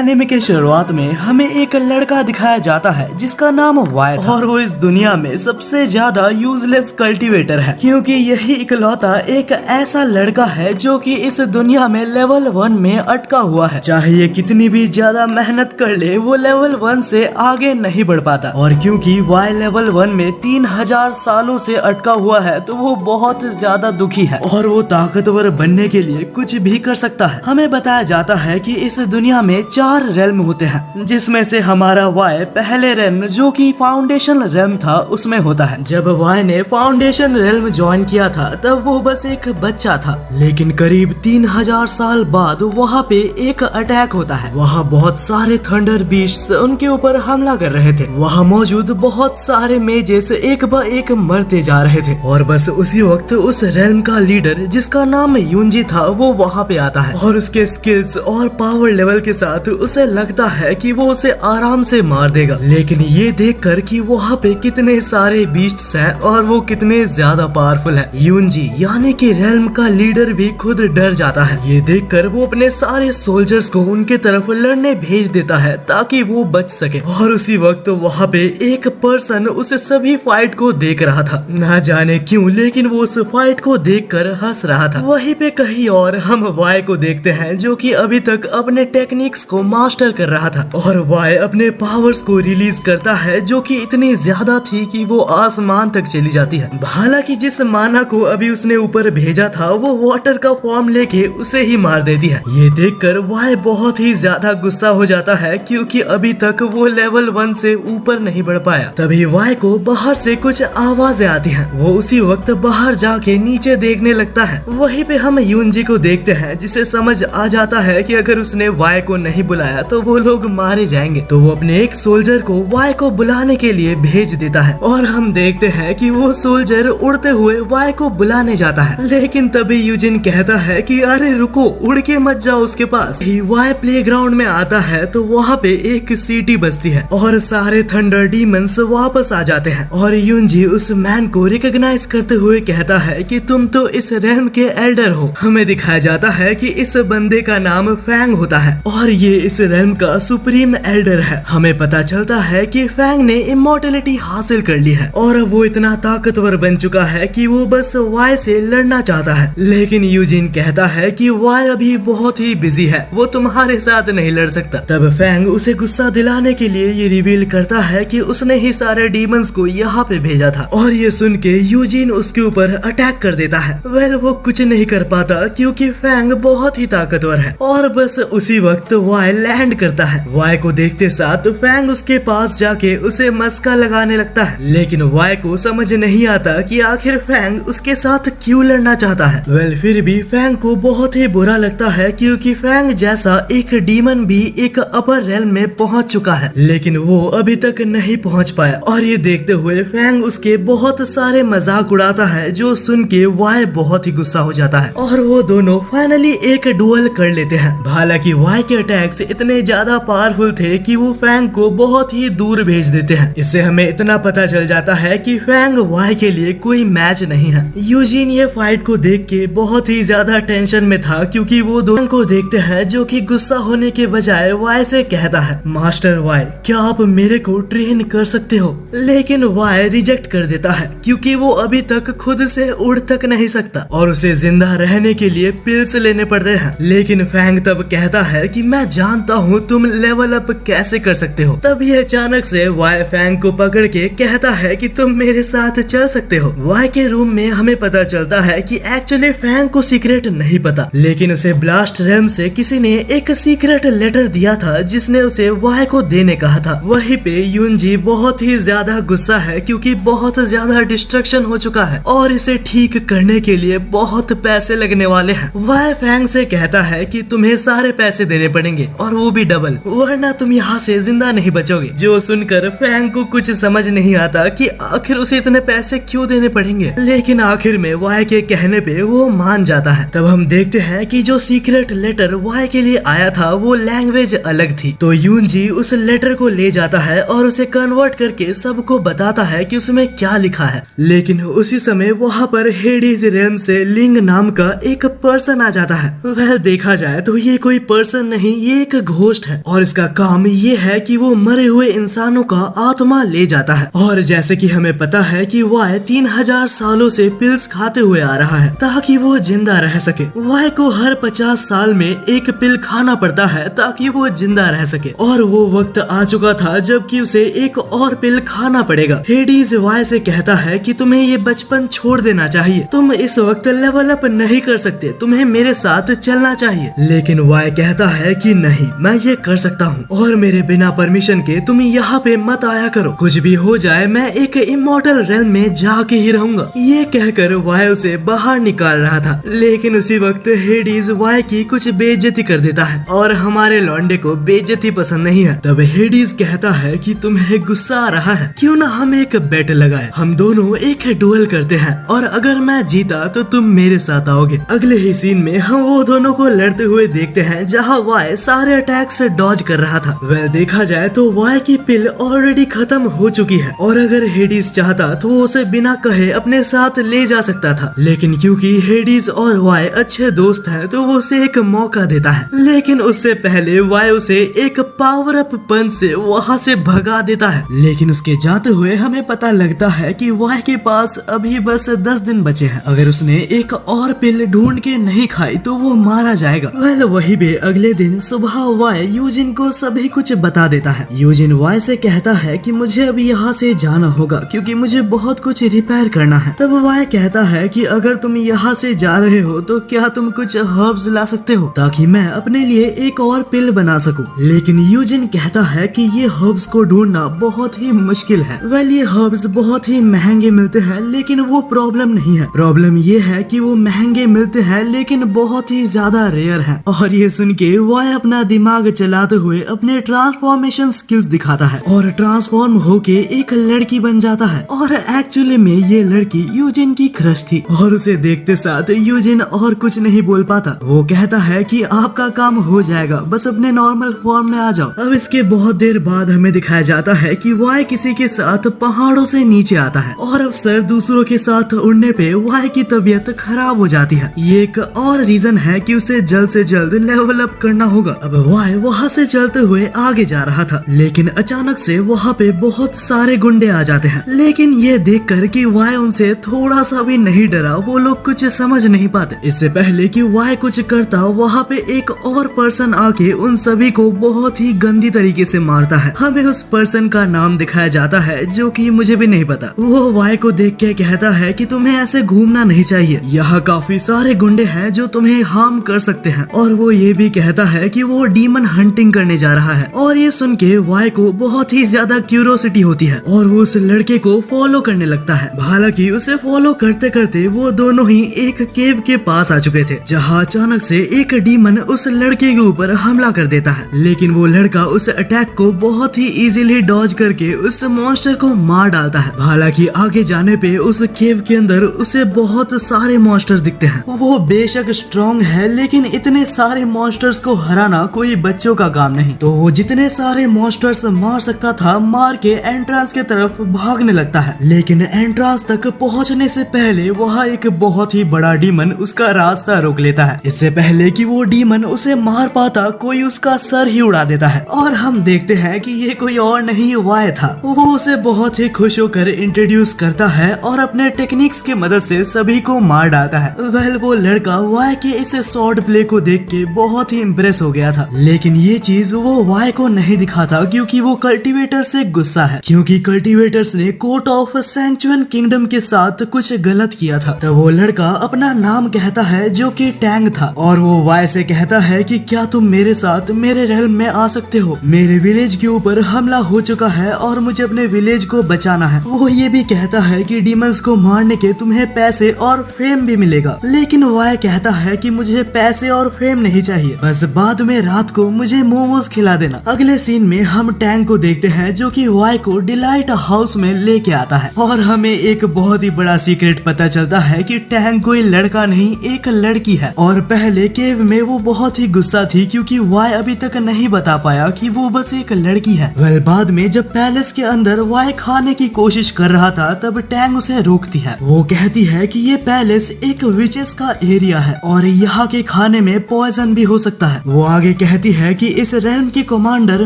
Anime के शुरुआत में हमें एक लड़का दिखाया जाता है जिसका नाम वाई था और वो इस दुनिया में सबसे ज्यादा यूजलेस कल्टीवेटर है, क्योंकि यही इकलौता एक ऐसा लड़का है जो कि इस दुनिया में लेवल 1 में अटका हुआ है। चाहे ये कितनी भी ज्यादा मेहनत कर ले, वो लेवल 1 से आगे नहीं बढ़ पाता। और क्योंकि वाई लेवल 1 में 3000 सालों से अटका हुआ है, तो वो बहुत ज्यादा दुखी है और वो ताकतवर बनने के लिए कुछ भी कर सकता है। हमें बताया जाता है कि इस दुनिया में 4 रेल्म होते हैं, जिसमें से हमारा वाई पहले रेल्म जो कि फाउंडेशन रेल्म था उसमें होता है। जब वाई ने फाउंडेशन रेल्म ज्वाइन किया था तब वो बस एक बच्चा था, लेकिन करीब 3000 साल बाद वहाँ पे एक अटैक होता है। वहाँ बहुत सारे थंडर बीस्ट्स उनके ऊपर हमला कर रहे थे। वहाँ मौजूद बहुत सारे मेजेस एक ब एक मरते जा रहे थे और बस उसी वक्त उस रेल्म का लीडर जिसका नाम यूंजी था वो वहाँ पे आता है और उसके स्किल्स और पावर लेवल के साथ उसे लगता है कि वो उसे आराम से मार देगा। लेकिन ये देखकर कि वहाँ पे कितने सारे बीस्ट्स हैं और वो कितने ज्यादा पावरफुल है, यूंजी यानी कि रेल्म का लीडर भी खुद डर जाता है। ये देखकर वो अपने सारे सोल्जर्स को उनके तरफ लड़ने भेज देता है ताकि वो बच सके। और उसी वक्त वहाँ पे एक पर्सन उस सभी फाइट को देख रहा था, ना जाने क्यों, लेकिन वो उस फाइट को देखकर हंस रहा था। वहीं पे कहीं और हम वाई को देखते हैं जो कि अभी तक अपने टेक्निक्स को मास्टर कर रहा था और वाई अपने पावर्स को रिलीज करता है जो कि इतनी ज्यादा थी कि वो आसमान तक चली जाती है। हालांकि जिस माना को अभी उसने ऊपर भेजा था वो वाटर का फॉर्म लेके उसे ही मार देती है। ये देखकर वाई बहुत ही ज्यादा गुस्सा हो जाता है क्योंकि अभी तक वो लेवल 1 से ऊपर नहीं बढ़ पाया। तभी वाई को बाहर से कुछ आवाजें आती हैं। वो उसी वक्त बाहर जाके नीचे देखने लगता है। वहीं पे हम यूंजी को देखते हैं जिसे समझ आ जाता है कि अगर उसने वाई को नहीं बुलाया तो वो लोग मारे जाएंगे। तो वो अपने एक सोल्जर को वाई को बुलाने के लिए भेज देता है और हम देखते हैं कि वो सोल्जर उड़ते हुए वाई को बुलाने जाता है। लेकिन तभी यूजिन कहता है कि अरे रुको, उड़ के मत जाओ उसके पास। वाई प्लेग्राउंड में आता है तो वहाँ पे एक सीटी बजती है और सारे थंडर डीमंस वापस आ जाते हैं और यूंजी उस मैन को रिकॉग्नाइज करते हुए कहता है कि तुम तो इस रेल्म के एल्डर हो। हमें दिखाया जाता है कि इस बंदे का नाम फैंग होता है और ये इस रेल्म का सुप्रीम एल्डर है। हमें पता चलता है कि फैंग ने इमॉर्टलिटी हासिल कर ली है और अब वो इतना ताकतवर बन चुका है कि वो बस वाई से लड़ना चाहता है। लेकिन यूजिन कहता है कि वाई अभी बहुत ही बिजी है, वो तुम्हारे साथ नहीं लड़ सकता। तब फैंग उसे गुस्सा दिलाने के लिए ये रिवील करता है कि उसने ही सारे डीमंस को यहाँ पे भेजा था और ये सुन के यूजिन उसके ऊपर अटैक कर देता है। वो कुछ नहीं कर पाता क्योंकि फैंग बहुत ही ताकतवर है और बस उसी वक्त वाई लैंड करता है। वाई को देखते साथ फैंग उसके पास जाके उसे मस्का लगाने लगता है, लेकिन वाई को समझ नहीं आता कि आखिर फैंग उसके साथ क्यों लड़ना चाहता है। फिर भी फैंग को बहुत ही बुरा लगता है क्योंकि फैंग जैसा एक डीमन भी एक अपर रेल्म में पहुंच चुका है, लेकिन वो अभी तक नहीं पहुंच पाया। और ये देखते हुए फैंग उसके बहुत सारे मजाक उड़ाता है, जो सुन के वाई बहुत ही गुस्सा हो जाता है और वो दोनों फाइनली एक डुएल कर लेते हैं। हालांकि वाई के अटैक्स इतने ज्यादा पावरफुल थे कि वो फैंग को बहुत ही दूर भेज देते हैं। इससे हमें इतना पता चल जाता है कि फैंग वाई के लिए कोई मैच नहीं है। यूजिन ये फाइट को देख के बहुत ही ज्यादा टेंशन में था क्योंकि वो दोनों को देखते हैं जो कि गुस्सा होने के बजाय वाई से कहता है, मास्टर वाई, क्या आप मेरे को ट्रेन कर सकते हो? लेकिन वाई रिजेक्ट कर देता है क्योंकि वो अभी तक खुद से उड़ तक नहीं सकता और उसे जिंदा रहने के लिए पिल्स लेने पड़ते हैं। लेकिन फैंग तब कहता है कि मैं जानता हूँ तुम लेवल अप कैसे कर सकते हो। तभी अचानक से वाई फैंग को पकड़ के कहता है कि तुम मेरे साथ चल सकते हो। वाई के रूम में हमें पता चलता है कि एक्चुअली फैंग को सीक्रेट नहीं पता, लेकिन उसे ब्लास्ट रेल्म से किसी ने एक सीक्रेट लेटर दिया था जिसने उसे वाई को देने कहा था। वहीं पे यूंजी बहुत ही ज्यादा गुस्सा है क्योंकि बहुत ज्यादा डिस्ट्रक्शन हो चुका है और इसे ठीक करने के लिए बहुत पैसे लगने वाले हैं। वाई फैंग से कहता है कि तुम्हें सारे पैसे देने पड़ेंगे और वो भी डबल, वरना तुम यहाँ से जिंदा नहीं बचोगे। जो सुनकर फैंग को कुछ समझ नहीं आता कि आखिर उसे इतने पैसे क्यों देने पड़ेंगे, लेकिन आखिर में वाई के कहने पे वो मान जाता है। तब हम देखते हैं कि जो सीक्रेट लेटर वाई के लिए आया था वो लैंग्वेज अलग थी। तो यूंजी उस लेटर को ले जाता है और उसे कन्वर्ट करके सबको बताता है कि उसमें क्या लिखा है। लेकिन उसी समय वहाँ पर हेडीज रेल्म से लिंग नाम का एक पर्सन आ जाता है। देखा जाए तो ये कोई पर्सन नहीं, ये एक एक घोस्ट है और इसका काम ये है कि वो मरे हुए इंसानों का आत्मा ले जाता है। और जैसे कि हमें पता है कि वाई 3000 सालों से पिल्स खाते हुए आ रहा है ताकि वो जिंदा रह सके। वाई को हर 50 साल में एक पिल खाना पड़ता है ताकि वो जिंदा रह सके, और वो वक्त आ चुका था जबकि उसे एक और पिल खाना पड़ेगा। हेडीज वाई से कहता है कि तुम्हें ये बचपन छोड़ देना चाहिए, तुम इस वक्त लेवल अप नहीं कर सकते, तुम्हें मेरे साथ चलना चाहिए। लेकिन वाई कहता है कि नहीं, मैं ये कर सकता हूँ और मेरे बिना परमिशन के तुम यहाँ पे मत आया करो, कुछ भी हो जाए मैं एक इमॉर्टल रेल में जाके ही रहूंगा। ये कहकर वाई उसे बाहर निकाल रहा था, लेकिन उसी वक्त हेडीज वाई की कुछ बेइज्जती कर देता है और हमारे लौंडे को बेइज्जती पसंद नहीं है। तब हेडीज कहता है कि तुम्हें गुस्सा आ रहा है, क्यों ना हम एक बेट लगाए, हम दोनों एक डुएल करते हैं और अगर मैं जीता तो तुम मेरे साथ आओगे। अगले ही सीन में हम वो दोनों को लड़ते हुए देखते हैं जहाँ वाई सारे अटैक से डॉज कर रहा था। वह देखा जाए तो वाई की पिल ऑलरेडी खत्म हो चुकी है और अगर हेडीज चाहता तो वो उसे बिना कहे अपने साथ ले जा सकता था, लेकिन क्योंकि हेडीज और वाई अच्छे दोस्त हैं तो वो उसे एक मौका देता है। लेकिन उससे पहले वाई उसे एक पावर अप पंच से वहाँ से भगा देता है। लेकिन उसके जाते हुए हमें पता लगता है कि वाई के पास अभी बस 10 दिन बचे हैं, अगर उसने एक और पिल ढूंढ के नहीं खाई तो वो मारा जाएगा। वही भी अगले दिन सुबह वाई यूजिन को सभी कुछ बता देता है। यूजिन वाई से कहता है कि मुझे अभी यहाँ से जाना होगा क्योंकि मुझे बहुत कुछ रिपेयर करना है। तब वाई कहता है कि अगर तुम यहाँ से जा रहे हो तो क्या तुम कुछ हर्ब्स ला सकते हो ताकि मैं अपने लिए एक और पिल बना सकूं। लेकिन यूजिन कहता है कि ये हर्ब्स को ढूंढना बहुत ही मुश्किल है। ये हर्ब्स बहुत ही महंगे मिलते हैं, लेकिन वो प्रॉब्लम नहीं है। प्रॉब्लम ये है कि वो महंगे मिलते हैं लेकिन बहुत ही ज्यादा रेयर है। और ये सुन के वाई अपना दिमाग चलाते हुए अपने ट्रांसफॉर्मेशन स्किल्स दिखाता है और ट्रांसफॉर्म होके एक लड़की बन जाता है। और एक्चुअली में ये लड़की यूजिन की क्रश थी और उसे देखते साथ यूजिन और कुछ नहीं बोल पाता। वो कहता है कि आपका काम हो जाएगा, बस अपने नॉर्मल फॉर्म में आ जाओ। अब इसके बहुत देर बाद हमें दिखाया जाता है कि वाई किसी के साथ पहाड़ों से नीचे आता है और अफसर दूसरों के साथ उड़ने पे वाई की तबीयत खराब हो जाती है। ये एक और रीजन है कि उसे जल्द से जल्द लेवल अप करना होगा। अब वाई वहाँ से चलते हुए आगे जा रहा था, लेकिन अचानक से वहाँ पे बहुत सारे गुंडे आ जाते हैं। लेकिन ये देखकर कि वाई उनसे थोड़ा सा भी नहीं डरा, वो लोग कुछ समझ नहीं पाते। इससे पहले कि वाई कुछ करता, वहाँ पे एक और पर्सन आके उन सभी को बहुत ही गंदी तरीके से मारता है। हमें उस पर्सन का नाम दिखाया जाता है जो कि मुझे भी नहीं पता। वो वाई को देख के कहता है कि तुम्हें ऐसे घूमना नहीं चाहिए, यहाँ काफी सारे गुंडे हैं जो तुम्हें हार्म कर सकते हैं। और वो ये भी कहता है कि वो डीमन हंटिंग करने जा रहा है। और ये सुन के वाई को बहुत ही ज्यादा क्यूरियोसिटी होती है और वो उस लड़के को फॉलो करने लगता है। हालांकि उसे फॉलो करते करते वो दोनों ही एक केव के पास आ चुके थे, जहाँ अचानक से एक डीमन उस लड़के के ऊपर हमला कर देता है। लेकिन वो लड़का उस अटैक को बहुत ही इजीली डॉज करके उस मॉन्स्टर को मार डालता है। हालांकि आगे जाने पे उस केव के अंदर उसे बहुत सारे मॉन्स्टर्स दिखते हैं। वो बेशक स्ट्रॉन्ग है, लेकिन इतने सारे मॉन्स्टर्स को हराना कोई बच्चों का काम नहीं। तो वो जितने सारे मॉन्स्टर्स मार सकता था मार के एंट्रेंस के तरफ भागने लगता है। लेकिन एंट्रेंस तक पहुंचने से पहले वहाँ एक बहुत ही बड़ा डीमन उसका रास्ता रोक लेता है। इससे पहले कि वो डीमन उसे मार पाता, कोई उसका सर ही उड़ा देता है। और हम देखते हैं कि ये कोई और नहीं वाई था। वो उसे बहुत ही खुश होकर इंट्रोड्यूस करता है और अपने टेक्निक्स की मदद से सभी को मार डालता है। वो लड़का वाई के इस स्वॉर्ड प्ले को देख के बहुत ही इम्प्रेस हो गया था। लेकिन ये चीज वो वाई को नहीं दिखाता क्योंकि वो कल्टीवेटर से गुस्सा है, क्योंकि कल्टीवेटर्स ने कोर्ट ऑफ सेंचुअन किंगडम के साथ कुछ गलत किया था। तो वो लड़का अपना नाम कहता है जो कि टैंग था और वो वाई से कहता है कि क्या तुम मेरे साथ मेरे रेल्म में आ सकते हो, मेरे विलेज के ऊपर हमला हो चुका है और मुझे अपने विलेज को बचाना है। वो ये भी कहता है कि डीमंस को मारने के तुम्हें पैसे और फेम भी मिलेगा। लेकिन वाई कहता है कि मुझे पैसे और फेम नहीं चाहिए, बस बाद में रात को मुझे मोमोज खिला देना। अगले सीन में हम टैंग को देखते हैं जो कि वाई को डिलाइट हाउस में लेके आता है और हमें एक बहुत ही बड़ा सीक्रेट पता चलता है कि टैंग कोई लड़का नहीं एक लड़की है। और पहले केव में वो बहुत ही गुस्सा थी क्योंकि वाई अभी तक नहीं बता पाया कि वो बस एक लड़की है। बाद में जब पैलेस के अंदर वाई खाने की कोशिश कर रहा था तब टैंग उसे रोकती है। वो कहती है कि ये पैलेस एक विचेस का एरिया है और यहाँ के खाने में पॉइजन भी हो सकता है। वो आगे कहती है कि इस रेल्म की कमांडर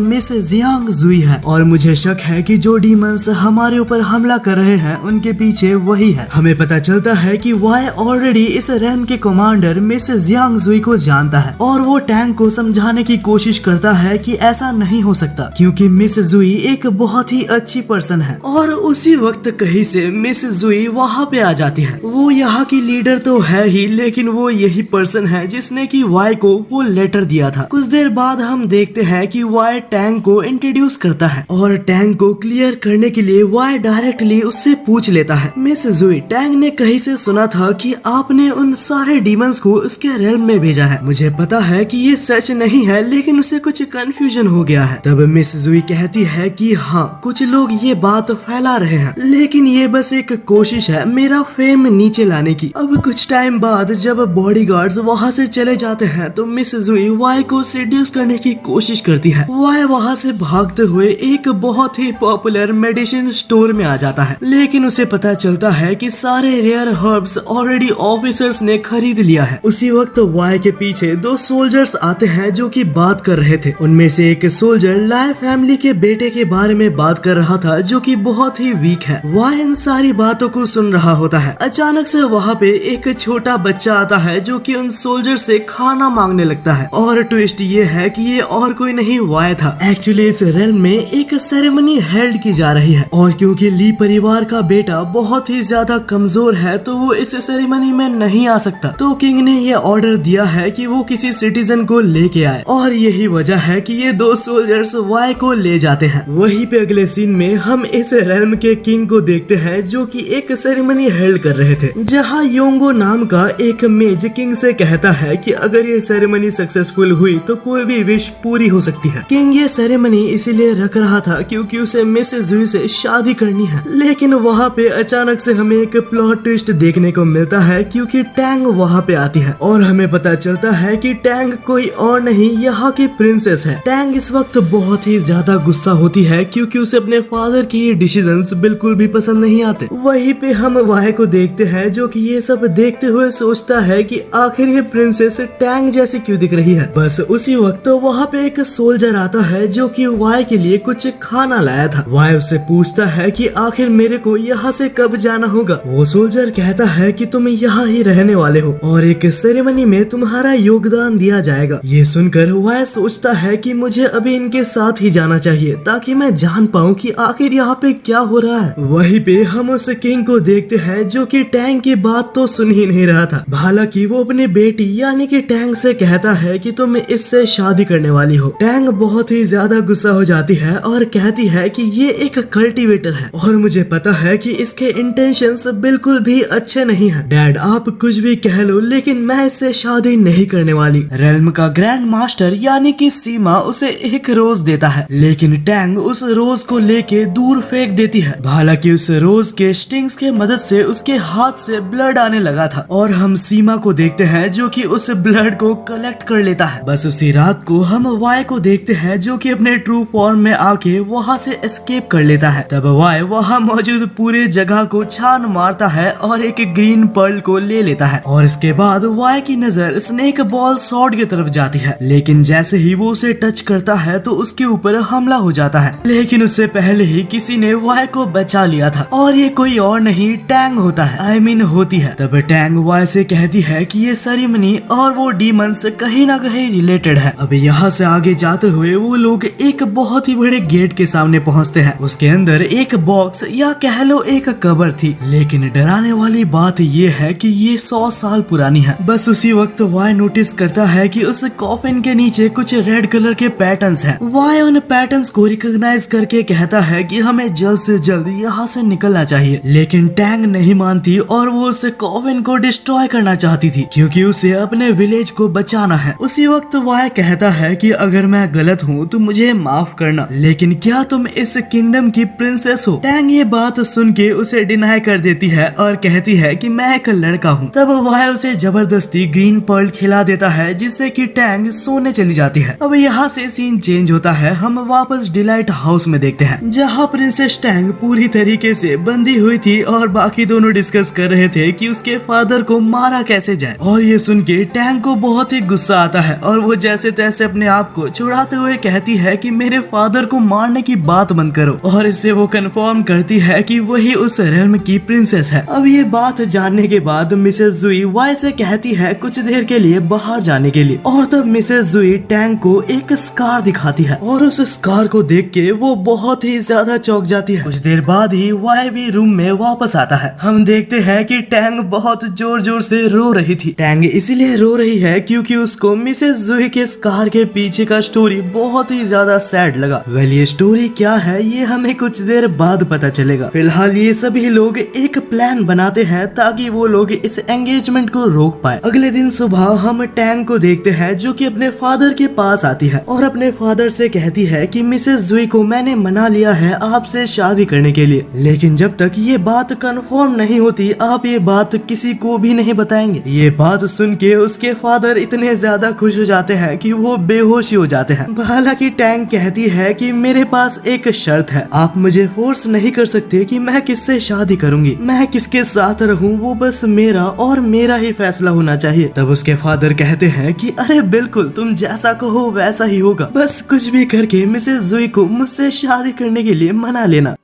मिस जियांग जुई है और मुझे शक है कि जो डीमंस हमारे ऊपर हमला कर रहे हैं उनके पीछे वही है। हमें पता चलता है कि वाई ऑलरेडी इस रेल्म के कमांडर मिस जियांग जुई को जानता है और वो टैंग को समझाने की कोशिश करता है कि ऐसा नहीं हो सकता क्योंकि मिस जुई एक बहुत ही अच्छी पर्सन है। और उसी वक्त कहीं से मिस जुई वहाँ पे आ जाती है। वो यहाँ की लीडर तो है ही, लेकिन वो यही पर्सन है जिसने कि वाई को वो लेटर दिया था। कुछ देर बाद हम देखते हैं कि वाई टैंग को इंट्रोड्यूस करता है और टैंग को क्लियर करने के लिए वाई डायरेक्टली उससे पूछ लेता है, मिस जुई, टैंग ने कहीं से सुना था कि आपने उन सारे डीमंस को उसके रेल्म में भेजा है। मुझे पता है कि ये सच नहीं है, लेकिन उसे कुछ कंफ्यूजन हो गया है। तब मिस जुई कहती है कि हाँ, कुछ लोग ये बात फैला रहे हैं, लेकिन ये बस एक कोशिश है मेरा फेम नीचे लाने की। अब कुछ टाइम बाद जब बॉडीगार्ड्स वहाँ से चले जाते हैं तो मिस जुई वाई को सेड्यूस करने की कोशिश करती है। वाई वहाँ से भागते हुए एक बहुत ही पॉपुलर मेडिसिन स्टोर में आ जाता है, लेकिन उसे पता चलता है कि सारे रेयर हर्ब्स ऑलरेडी ऑफिसर्स ने खरीद लिया है। उसी वक्त वाई के पीछे दो सोल्जर्स आते हैं जो कि बात कर रहे थे। उनमें से एक सोल्जर लाई फैमिली के बेटे के बारे में बात कर रहा था जो कि बहुत ही वीक है। वाई इन सारी बातों को सुन रहा होता है। अचानक से वहाँ पे एक छोटा बच्चा आता है जो कि उन सोल्जर से खाना मांगने लगता है और ट्विस्ट ये है कि ये और कोई नहीं वाई था। एक्चुअली इस रेल्म में एक सेरेमनी हेल्ड की जा रही है और क्योंकि ली परिवार का बेटा बहुत ही ज्यादा कमजोर है तो वो इस सेरेमनी में नहीं आ सकता। तो किंग ने ये ऑर्डर दिया है कि वो किसी सिटीजन को लेके आए और यही वजह है कि ये दो सोल्जर्स वाई को ले जाते हैं। वहीं पे अगले सीन में हम इस रेल्म के किंग को देखते हैं जो कि एक सेरेमनी हेल्ड कर रहे थे, जहां योंगो नाम का एक मेज किंग से कहता है कि अगर ये सेरेमनी सक्सेसफुल हुई तो कोई भी विश पूरी हो सकती है। किंग ये सेरेमनी इसीलिए रख रहा था क्योंकि उसे मिस जुई से शादी करनी है, लेकिन वहाँ पे अचानक से हमें एक प्लॉट ट्विस्ट देखने को मिलता है क्योंकि टैंग वहाँ पे आती है और हमें पता चलता है कि टैंग कोई और नहीं यहाँ की प्रिंसेस है। टैंग इस वक्त बहुत ही ज्यादा गुस्सा होती है क्योंकि उसे अपने फादर की डिसीजंस बिल्कुल भी पसंद नहीं आते। वहीं पे हम वाई को देखते हैं जो कि ये सब देखते हुए सोचता है कि आखिर ये प्रिंसेस टैंग जैसी क्यों दिख रही है। बस उसी वक्त वहाँ पे एक सोल्जर आता है जो कि वाई के लिए कुछ खाना लाया था। वाई उससे पूछता है कि आखिर मेरे को यहाँ से कब जाना होगा। वो सोल्जर कहता है कि तुम यहाँ ही रहने वाले हो और एक सेरेमनी में तुम्हारा योगदान दिया जाएगा। ये सुनकर वाई सोचता है कि मुझे अभी इनके साथ ही जाना चाहिए ताकि मैं जान पाऊँ कि आखिर यहाँ पे क्या हो रहा है। वहीं पे हम उस किंग को देखते हैं जो कि टैंग की बात तो सुन ही नहीं रहा था। हालांकि वो अपनी बेटी यानी कि टैंग से कहता है कि तुम इससे शादी करने वाली हो। टैंग बहुत ही ज्यादा गुस्सा हो जाती है और कहती है कि ये एक कल्टीवेटर है और मुझे पता है कि इसके इंटेंशंस बिल्कुल भी अच्छे नहीं हैं। डैड आप कुछ भी कह लो लेकिन मैं इससे शादी नहीं करने वाली। रेल्म का ग्रैंड मास्टर यानी कि सीमा उसे एक रोज देता है, लेकिन टैंग उस रोज को लेके दूर फेंक देती है। हालांकि उस रोज के स्टिंग्स के मदद से उसके हाथ से ब्लड आने लगा था और हम सीमा को देखते हैं जो कि उस ब्लड को कलेक्ट कर लेता है। बस उसी रात को हम वाई को देखते हैं जो कि अपने ट्रू फॉर्म में आके वहाँ से एस्केप कर लेता है। तब वाई वहाँ मौजूद पूरे जगह को छान मारता है और एक ग्रीन पर्ल को ले लेता है और इसके बाद वाई की नजर स्नेक बॉल सॉर्ड की तरफ जाती है, लेकिन जैसे ही वो उसे टच करता है तो उसके ऊपर हमला हो जाता है। लेकिन उससे पहले ही किसी ने वाई को बचा लिया था और ये कोई और नहीं टैंग होता है, I mean होती है। तब टैंग वाई से कहती है कि ये सेरेमनी और वो डीमंस कहीं ना कहीं रिलेटेड है। अब यहाँ से आगे जाते हुए वो लोग एक बहुत ही बड़े गेट के सामने पहुँचते हैं। उसके अंदर एक बॉक्स या कह लो एक कबर थी, लेकिन डराने वाली बात ये है कि ये 100 साल पुरानी है। बस उसी वक्त वाई नोटिस करता है कि उस कॉफिन के नीचे कुछ रेड कलर के पैटर्न्स हैं। वाई उन पैटर्न्स को रिकॉग्नाइज करके कहता है कि हमें जल्द से जल्द यहाँ से निकलना चाहिए, लेकिन टैंग नहीं मानती और वो उस कॉफिन को डिस्ट्रॉय करना चाहती थी क्योंकि उसे अपने विलेज को बचाना है। उसी वक्त वाई कहता है कि अगर मैं गलत हूँ तो मुझे माफ करना, लेकिन क्या तुम इस किंगडम की प्रिंसेस हो? टैंग ये बात सुन के उसे डिनाई कर देती है और कहती है कि मैं एक लड़का हूँ। तब वाई उसे जबरदस्ती ग्रीन पर्ल खिला देता है जिससे कि टैंग सोने चली जाती है। अब यहाँ से सीन चेंज होता है, हम वापस डिलाइट हाउस में देखते हैं जहाँ प्रिंसेस टैंग पूरी तरीके से बंदी हुई थी और बाकी दोनों डिस्कस कर रहे थे कि उसके फादर को मारा कैसे जाए। और ये सुन के टैंग को बहुत ही गुस्सा आता है और वो जैसे तैसे अपने आप को छुड़ाते हुए कहती है कि मेरे फादर को मारने की बात बंद करो, और इससे वो कंफर्म करती है कि वही उस रेल्म की प्रिंसेस है। अब ये बात जानने के बाद मिसेस जुई वाई से कहती है कुछ देर के लिए बाहर जाने के लिए, और तब मिसेस जुई टैंग को एक स्कार दिखाती है और उस स्कार को देख के वो बहुत ही ज्यादा चौंक जाती है। कुछ देर बाद ही वाई भी रूम में वापस आता है। हम देखते हैं कि टैंग बहुत जोर जोर से रो रही थी। टैंग इसीलिए रो रही है क्योंकि उसको मिसेस जुई के स्कार के पीछे का स्टोरी बहुत ही ज्यादा सैड लगा। वेल ये स्टोरी क्या है ये हमें कुछ देर बाद पता चलेगा। फिलहाल ये सभी लोग एक प्लान बनाते हैं ताकि वो लोग इस एंगेजमेंट को रोक पाए। अगले दिन सुबह हम टैंग को देखते हैं जो कि अपने फादर के पास आती है और अपने फादर से कहती है कि मिसेस जुई को मैंने मना लिया है आपसे शादी करने के लिए, लेकिन जब तक ये बात कंफर्म नहीं होती आप ये बात किसी को भी नहीं बताएंगे। ये बात सुन के उसके फादर इतने ज्यादा खुश हो जाते हैं कि वो बेहोश ही हो जाते हैं। हालांकि टैंग कहती है कि मेरे पास एक शर्त है, आप मुझे फोर्स नहीं कर सकते कि मैं किससे शादी करूंगी, मैं किसके साथ रहूं वो बस मेरा और मेरा ही फैसला होना चाहिए। तब उसके फादर कहते हैं कि अरे बिल्कुल तुम जैसा कहो वैसा ही होगा, बस कुछ भी करके मिसेस जुई को मुझसे शादी करने के लिए मना लेना।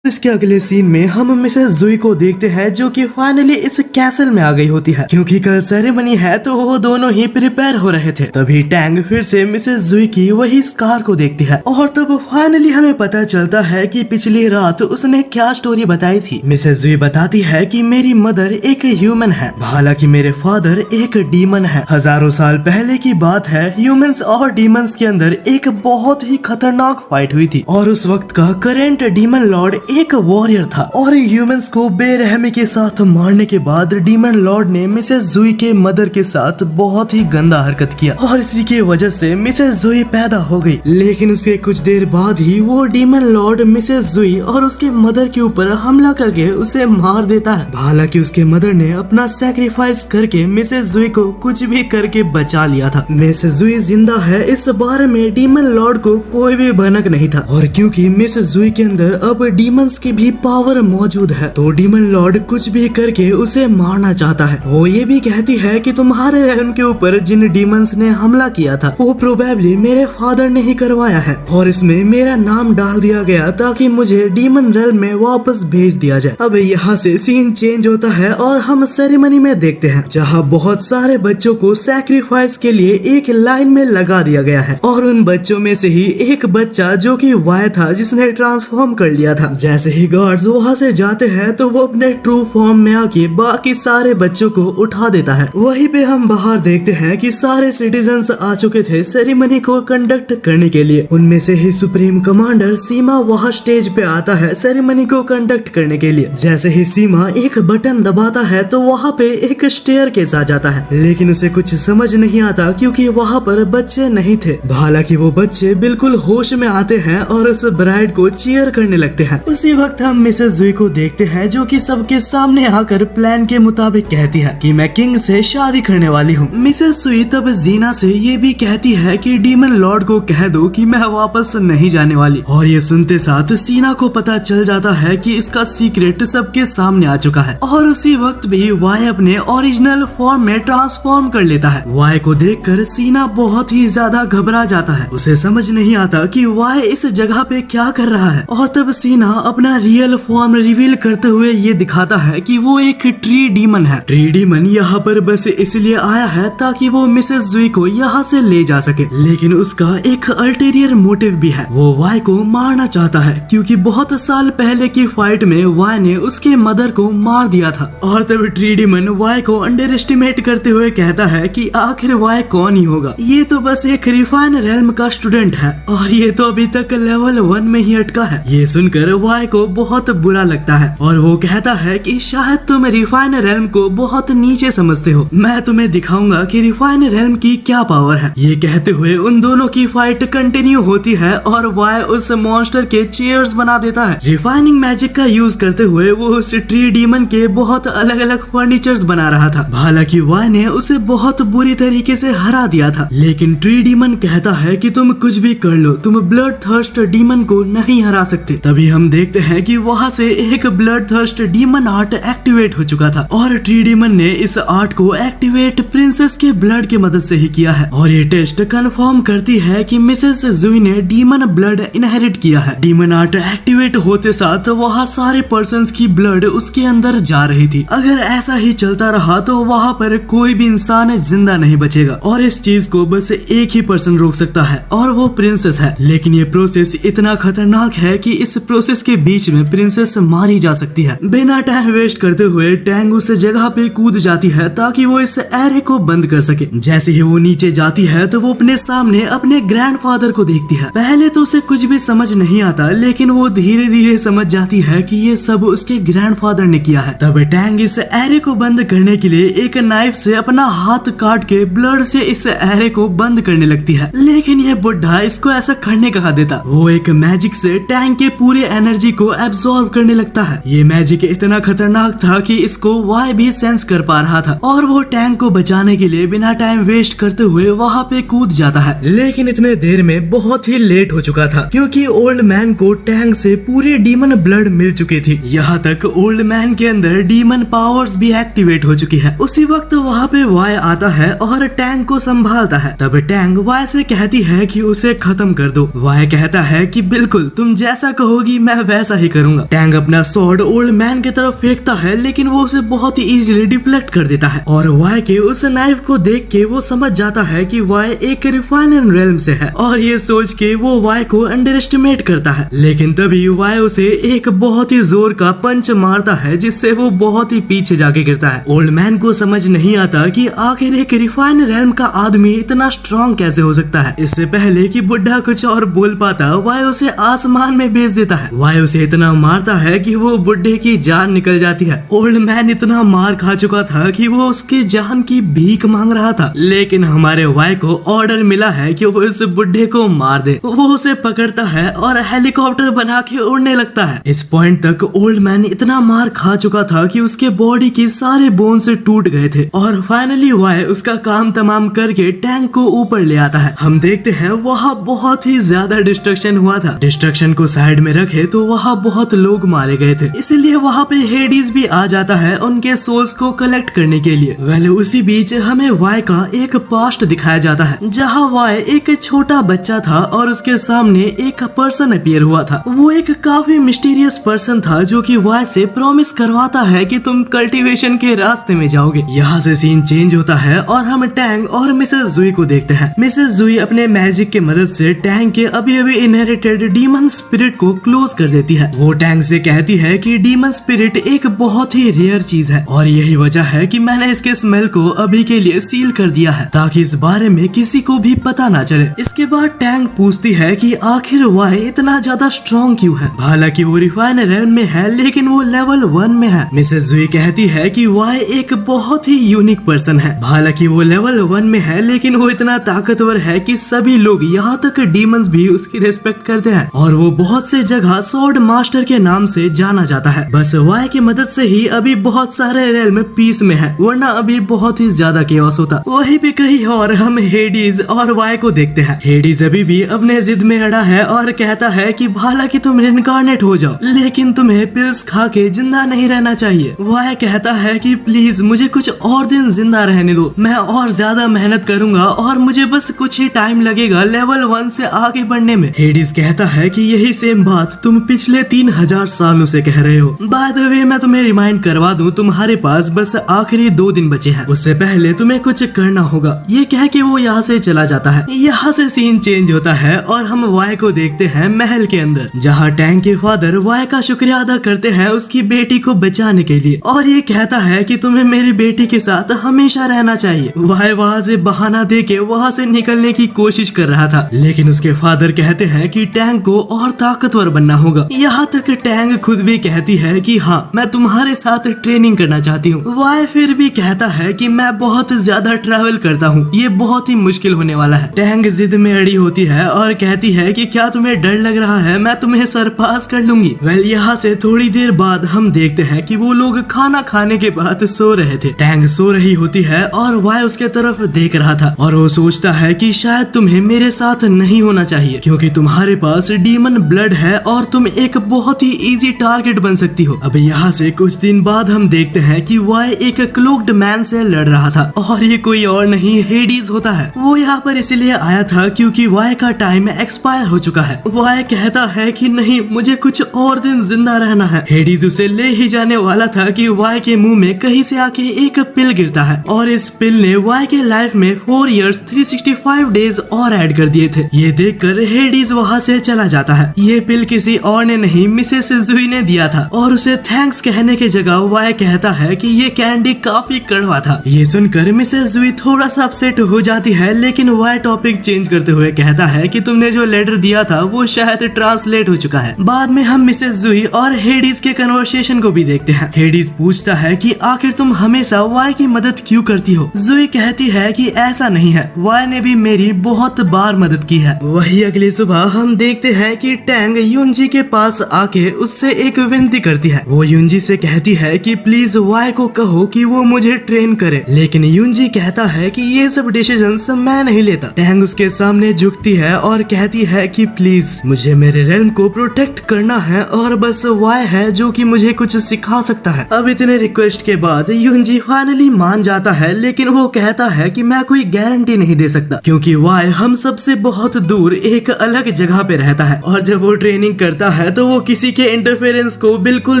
इसके अगले सीन में हम मिसेस जुई को देखते हैं जो कि फाइनली इस कैसल में आ गई होती है क्योंकि कल सेरेमनी है तो वो दोनों ही प्रिपेयर हो रहे थे। तभी टैंग फिर से मिसेस जुई की वही स्कार को देखती है और तब फाइनली हमें पता चलता है कि पिछली रात उसने क्या स्टोरी बताई थी। मिसेस जुई बताती है कि मेरी मदर एक ह्यूमन है, हालांकि मेरे फादर एक डीमन है। हजारों साल पहले की बात है, ह्यूमंस और डीमंस के अंदर एक बहुत ही खतरनाक फाइट हुई थी और उस वक्त का करेंट डीमन लॉर्ड एक वॉरियर था और ह्यूमंस को बेरहमी के साथ मारने के बाद डीमन लॉर्ड ने मिसेस जुई के मदर के साथ बहुत ही गंदा हरकत किया और इसी की वजह से मिसेस जुई पैदा हो गई। लेकिन उसके कुछ देर बाद ही वो डीमन लॉर्ड मिसेस जुई और उसके मदर के ऊपर हमला करके उसे मार देता है। हालांकि उसके मदर ने अपना सैक्रिफाइस करके मिसेस जुई को कुछ भी करके बचा लिया था। मिसेस जुई जिंदा है इस बारे में डीमन लॉर्ड को कोई भी भनक नहीं था और क्योंकि मिसेस जुई के अंदर अब डीमन की भी पावर मौजूद है तो डीमन लॉर्ड कुछ भी करके उसे मारना चाहता है। वो ये भी कहती है कि तुम्हारे रेल्म के ऊपर जिन डीमंस ने हमला किया था वो प्रोबेबली मेरे फादर ने ही करवाया है और इसमें मेरा नाम डाल दिया गया ताकि मुझे डीमन रेल्म में वापस भेज दिया जाए। अब यहाँ से सीन चेंज होता है और हम सेरेमनी में देखते हैं जहाँ बहुत सारे बच्चों को सैक्रिफाइस के लिए एक लाइन में लगा दिया गया है और उन बच्चों में से ही एक बच्चा जो कि वाई था जिसने ट्रांसफॉर्म कर लिया था। जैसे ही गार्ड्स वहाँ से जाते हैं तो वो अपने ट्रू फॉर्म में आके बाकी सारे बच्चों को उठा देता है। वहीं पे हम बाहर देखते हैं कि सारे सिटीजन्स आ चुके थे सेरेमनी को कंडक्ट करने के लिए। उनमें से ही सुप्रीम कमांडर सीमा वहाँ स्टेज पे आता है सेरेमनी को कंडक्ट करने के लिए। जैसे ही सीमा एक बटन दबाता है तो वहाँ पे एक स्टेयरकेस आ जाता है, लेकिन उसे कुछ समझ नहीं आता क्योंकि वहाँ पर बच्चे नहीं थे। हालांकि वो बच्चे बिल्कुल होश में आते हैं और उस ब्राइड को चीयर करने लगते हैं। उसी वक्त हम मिसेस जुई को देखते हैं जो कि सबके सामने आकर प्लान के मुताबिक कहती है कि मैं किंग से शादी करने वाली हूँ। मिसेस जुई तब जीना से ये भी कहती है कि डीमन लॉर्ड को कह दो कि मैं वापस नहीं जाने वाली और ये सुनते साथ सीना को पता चल जाता है कि इसका सीक्रेट सबके सामने आ चुका है और उसी वक्त भी वाई अपने ओरिजिनल फॉर्म में ट्रांसफॉर्म कर लेता है। वाई को देखकर सीना बहुत ही ज्यादा घबरा जाता है, उसे समझ नहीं आता कि वाई इस जगह पे क्या कर रहा है और तब सीना अपना रियल फॉर्म रिवील करते हुए ये दिखाता है कि वो एक ट्री डीमन है। ट्री डीमन यहाँ पर बस इसलिए आया है ताकि वो मिसेस जुई को यहाँ से ले जा सके, लेकिन उसका एक अल्टीरियर मोटिव भी है। वो वाई को मारना चाहता है क्योंकि बहुत साल पहले की फाइट में वाई ने उसके मदर को मार दिया था और तब ट्री डीमन वाई को अंडर एस्टिमेट करते हुए कहता है कि आखिर वाई कौन ही होगा, ये तो बस एक रिफाइन रेल्म का स्टूडेंट है और ये तो अभी तक लेवल 1 में ही अटका है। ये सुनकर वाई को बहुत बुरा लगता है और वो कहता है कि शायद तुम रिफाइन रेल्म को बहुत नीचे समझते हो, मैं तुम्हें दिखाऊंगा कि रिफाइन रेल्म की क्या पावर है। ये कहते हुए उन दोनों की फाइट कंटिन्यू होती है और वाई उस मॉन्स्टर के चेयर्स बना देता है। रिफाइनिंग मैजिक का यूज करते हुए वो उस ट्री डीमन के बहुत अलग अलग फर्नीचर्स बना रहा था। हालांकि वाई ने उसे बहुत बुरी तरीके से हरा दिया था, लेकिन ट्री डीमन कहता है कि तुम कुछ भी कर लो, तुम ब्लड थर्स्ट डीमन को नहीं हरा सकते। तभी हम देखते हैं कि वहाँ से एक blood thirst demon art activate हो चुका था और ट्री डीमन ने इस आर्ट को एक्टिवेट प्रिंसेस के ब्लड की मदद से ही किया है। और ये टेस्ट कंफर्म करती है कि मिसेस जुई ने डीमन ब्लड इनहेरिट किया है। डीमन आर्ट एक्टिवेट होते साथ वहाँ सारे पर्सन्स की ब्लड उसके अंदर जा रही थी। अगर ऐसा ही चलता रहा तो वहाँ पर कोई भी इंसान जिंदा नहीं बचेगा और इस चीज को बस एक ही पर्सन रोक सकता है और वो प्रिंसेस है। लेकिन ये प्रोसेस इतना खतरनाक है कि इस प्रोसेस के बीच में प्रिंसेस मारी जा सकती है। बिना टाइम वेस्ट करते हुए टैंग उस जगह पे कूद जाती है ताकि वो इस एरे को बंद कर सके। जैसे ही वो नीचे जाती है तो वो अपने सामने अपने ग्रैंडफादर को देखती है। पहले तो उसे कुछ भी समझ नहीं आता, लेकिन वो धीरे धीरे समझ जाती है कि ये सब उसके ग्रैंडफादर ने किया है। तब टैंग इस एरे को बंद करने के लिए एक नाइफ से अपना हाथ काट के ब्लड से इस एरे को बंद करने लगती है। लेकिन ये बुढ़ा इसको ऐसा करने कहा देता। वो एक मैजिक से टैंग के पूरे एनर्जी को एब्सॉर्ब करने लगता है। ये मैजिक इतना खतरनाक था कि इसको वाई भी सेंस कर पा रहा था और वो टैंग को बचाने के लिए बिना टाइम वेस्ट करते हुए वहाँ पे कूद जाता है। लेकिन इतने देर में बहुत ही लेट हो चुका था क्योंकि ओल्ड मैन को टैंग से पूरे डीमन ब्लड मिल चुकी थी। यहाँ तक ओल्ड मैन के अंदर डीमन पावर्स भी एक्टिवेट हो चुकी है। उसी वक्त वहाँ पे वाई आता है और टैंग को संभालता है। तब टैंग वाई से कहती है कि उसे खत्म कर दो। वाई कहता है कि बिल्कुल तुम जैसा कहोगी मैं वैसा ही करूंगा। टैंग अपना स्वॉर्ड ओल्ड मैन की तरफ फेंकता है लेकिन वो उसे बहुत ही इजीली डिफ्लेक्ट कर देता है और वाई के उस नाइफ को देख के वो समझ जाता है कि वाई एक रिफाइनड रेल्म से है और ये सोच के वो वाई को अंडर एस्टिमेट करता है। लेकिन तभी वाई उसे एक बहुत ही जोर का पंच मारता है जिससे वो बहुत ही पीछे जाके गिरता है। ओल्ड मैन को समझ नहीं आता कि आखिर एक रिफाइंड रेल्म का आदमी इतना स्ट्रॉन्ग कैसे हो सकता है। इससे पहले कि बुढ़ा कुछ और बोल पाता वाई उसे आसमान में भेज देता है। वाई उसे इतना मारता है कि वो बुढ़े की जान निकल जाती है। ओल्ड मैन इतना मार खा चुका था कि वो उसकी जान की भीख मांग रहा था, लेकिन हमारे वाई को ऑर्डर मिला है कि वो इस बुढ़े को मार दे। वो उसे पकड़ता है और हेलीकॉप्टर बना के उड़ने लगता है। इस पॉइंट तक ओल्ड मैन इतना मार खा चुका था कि उसके बॉडी के सारे बोन से टूट गए थे और फाइनली वाई उसका काम तमाम करके टैंक को ऊपर ले आता है। हम देखते हैं वहाँ बहुत ही ज्यादा डिस्ट्रक्शन हुआ था। डिस्ट्रक्शन को साइड में रखे तो वहाँ बहुत लोग मारे गए थे, इसलिए वहाँ पे हेडीज भी आ जाता है उनके सोल्स को कलेक्ट करने के लिए। वेल उसी बीच हमें वाई का एक पास्ट दिखाया जाता है जहाँ वाई एक छोटा बच्चा था और उसके सामने एक पर्सन अपीयर हुआ था। वो एक काफी मिस्टीरियस पर्सन था जो कि वाई से प्रॉमिस करवाता है कि तुम कल्टीवेशन के रास्ते में जाओगे। यहाँ से सीन चेंज होता है और हम टैंग और मिसेस जुई को देखते हैं। मिसेस जुई अपने मैजिक की मदद से टैंग के अभी अभी इनहेरिटेड डीमन स्पिरिट को क्लोज कर देती है। वो टैंग से कहती है कि डीमन स्पिरिट एक बहुत ही रेयर चीज है और यही वजह है कि मैंने इसके स्मेल को अभी के लिए सील कर दिया है ताकि इस बारे में किसी को भी पता ना चले। इसके बाद टैंग पूछती है कि आखिर वाई इतना ज्यादा स्ट्रॉन्ग क्यों है। हालांकि वो रिफाइन रेल्म में है लेकिन वो लेवल 1 में है। मिसेस जुई कहती है कि वाई एक बहुत ही यूनिक पर्सन है। हालांकि वो लेवल 1 में है लेकिन वो इतना ताकतवर है कि सभी लोग यहाँ तक डीमंस भी उसकी रिस्पेक्ट करते हैं और वो बहुत से जगह स्वॉर्ड मास्टर के नाम से जाना जाता है। बस वाई की मदद से ही अभी बहुत सारे रेल्म पीस में है, वरना अभी बहुत ही ज्यादा केओस होता। वही भी कहीं और हम हेडीज और वाई को देखते हैं। हेडीज अभी भी अपने जिद में अड़ा है और कहता है कि हालांकि तुम इनकार्नेट हो जाओ लेकिन तुम्हें पिल्स खा के जिंदा नहीं रहना चाहिए। वाई कहता है कि प्लीज मुझे कुछ और दिन जिंदा रहने दो, मैं और ज्यादा मेहनत करूंगा और मुझे बस कुछ ही टाइम लगेगा लेवल 1 से आगे बढ़ने में। हेडीज कहता है कि यही सेम बात तुम पिछले 3000 सालों से कह रहे हो। बाय द वे मैं तुम्हें रिमाइंड करवा दूं, तुम्हारे पास बस आखिरी 2 दिन बचे हैं, उससे पहले तुम्हें कुछ करना होगा। ये कह के वो यहाँ से चला जाता है। यहाँ से सीन चेंज होता है और हम वाई को देखते हैं महल के अंदर, जहाँ टैंग के फादर वाई का शुक्रिया अदा करते हैं उसकी बेटी को बचाने के लिए और ये कहता है कि तुम्हें मेरी बेटी के साथ हमेशा रहना चाहिए। वाई वहाँ से बहाना दे के वहाँ से निकलने की कोशिश कर रहा था लेकिन उसके फादर कहते हैं कि टैंग को और ताकतवर बनना होगा। यहाँ तक टैंग खुद भी कहती है कि हाँ मैं तुम्हारे साथ ट्रेनिंग करना चाहती हूँ। वाई फिर भी कहता है कि मैं बहुत ज्यादा ट्रैवल करता हूँ, ये बहुत ही मुश्किल होने वाला है। टैंग जिद में अड़ी होती है और कहती है कि क्या तुम्हें डर लग रहा है, मैं तुम्हें सरपास कर लूंगी। वेल यहाँ से थोड़ी देर बाद हम देखते हैं कि वो लोग खाना खाने के बाद सो रहे थे। टैंग सो रही होती है और वाई उसके तरफ देख रहा था और वो सोचता है कि शायद तुम्हें मेरे साथ नहीं होना चाहिए क्योंकि तुम्हारे पास डीमन ब्लड है और तुम एक बहुत ही इजी टारगेट बन सकती हो। अब यहाँ से कुछ दिन बाद हम देखते हैं कि वाई एक क्लोक्ड मैन से लड़ रहा था और ये कोई और नहीं हेडीज होता है। वो यहाँ पर इसीलिए आया था क्योंकि वाई का टाइम एक्सपायर हो चुका है। वाई कहता है कि नहीं, मुझे कुछ और दिन जिंदा रहना है। हेडीज उसे ले ही जाने वाला था कि वाई के मुंह में कहीं से आके एक पिल गिरता है और इस पिल ने वाई के लाइफ में 4 years 365 डेज और ऐड कर दिए थे। ये देखकर हेडीज वहाँ से चला जाता है। ये पिल किसी और ने नहीं, मिसेस जुई ने दिया था और उसे थैंक्स कहने की जगह वाई कहता है कि ये कैंडी काफी कड़वा था। ये सुनकर मिसेस जुई थोड़ा सा अपसेट हो जाती है, लेकिन वाई टॉपिक चेंज करते हुए कहता है कि तुमने जो लेटर दिया था वो शायद ट्रांसलेट हो चुका है। बाद में हम मिसेस जुई और हेडीज के कन्वर्सेशन को भी देखते हैं। हेडीज पूछता है कि आखिर तुम हमेशा वाई की मदद क्यों करती हो। जुई कहती है कि ऐसा नहीं है, वाई ने भी मेरी बहुत बार मदद की है। वही अगली सुबह हम देखते हैं कि टैंग युनजी के पास आके उससे एक विनती करती है। वो युनजी से कहती है कि प्लीज वाई को कहो कि वो मुझे ट्रेन करे, लेकिन युनजी कहता है कि ये सब डिसीजंस मैं नहीं लेता। टैंग उसके सामने झुकती है और कहती है कि प्लीज मुझे मेरे रेल्म को प्रोटेक्ट करना है और बस वाई है जो कि मुझे कुछ सिखा सकता है। अब इतने रिक्वेस्ट के बाद युनजी फाइनली मान जाता है, लेकिन वो कहता है कि मैं कोई गारंटी नहीं दे सकता क्योंकि वाई हम सबसे बहुत दूर एक अलग जगह पे रहता है और जब वो ट्रेनिंग करता है तो वो किसी के इंटरफेरेंस को बिल्कुल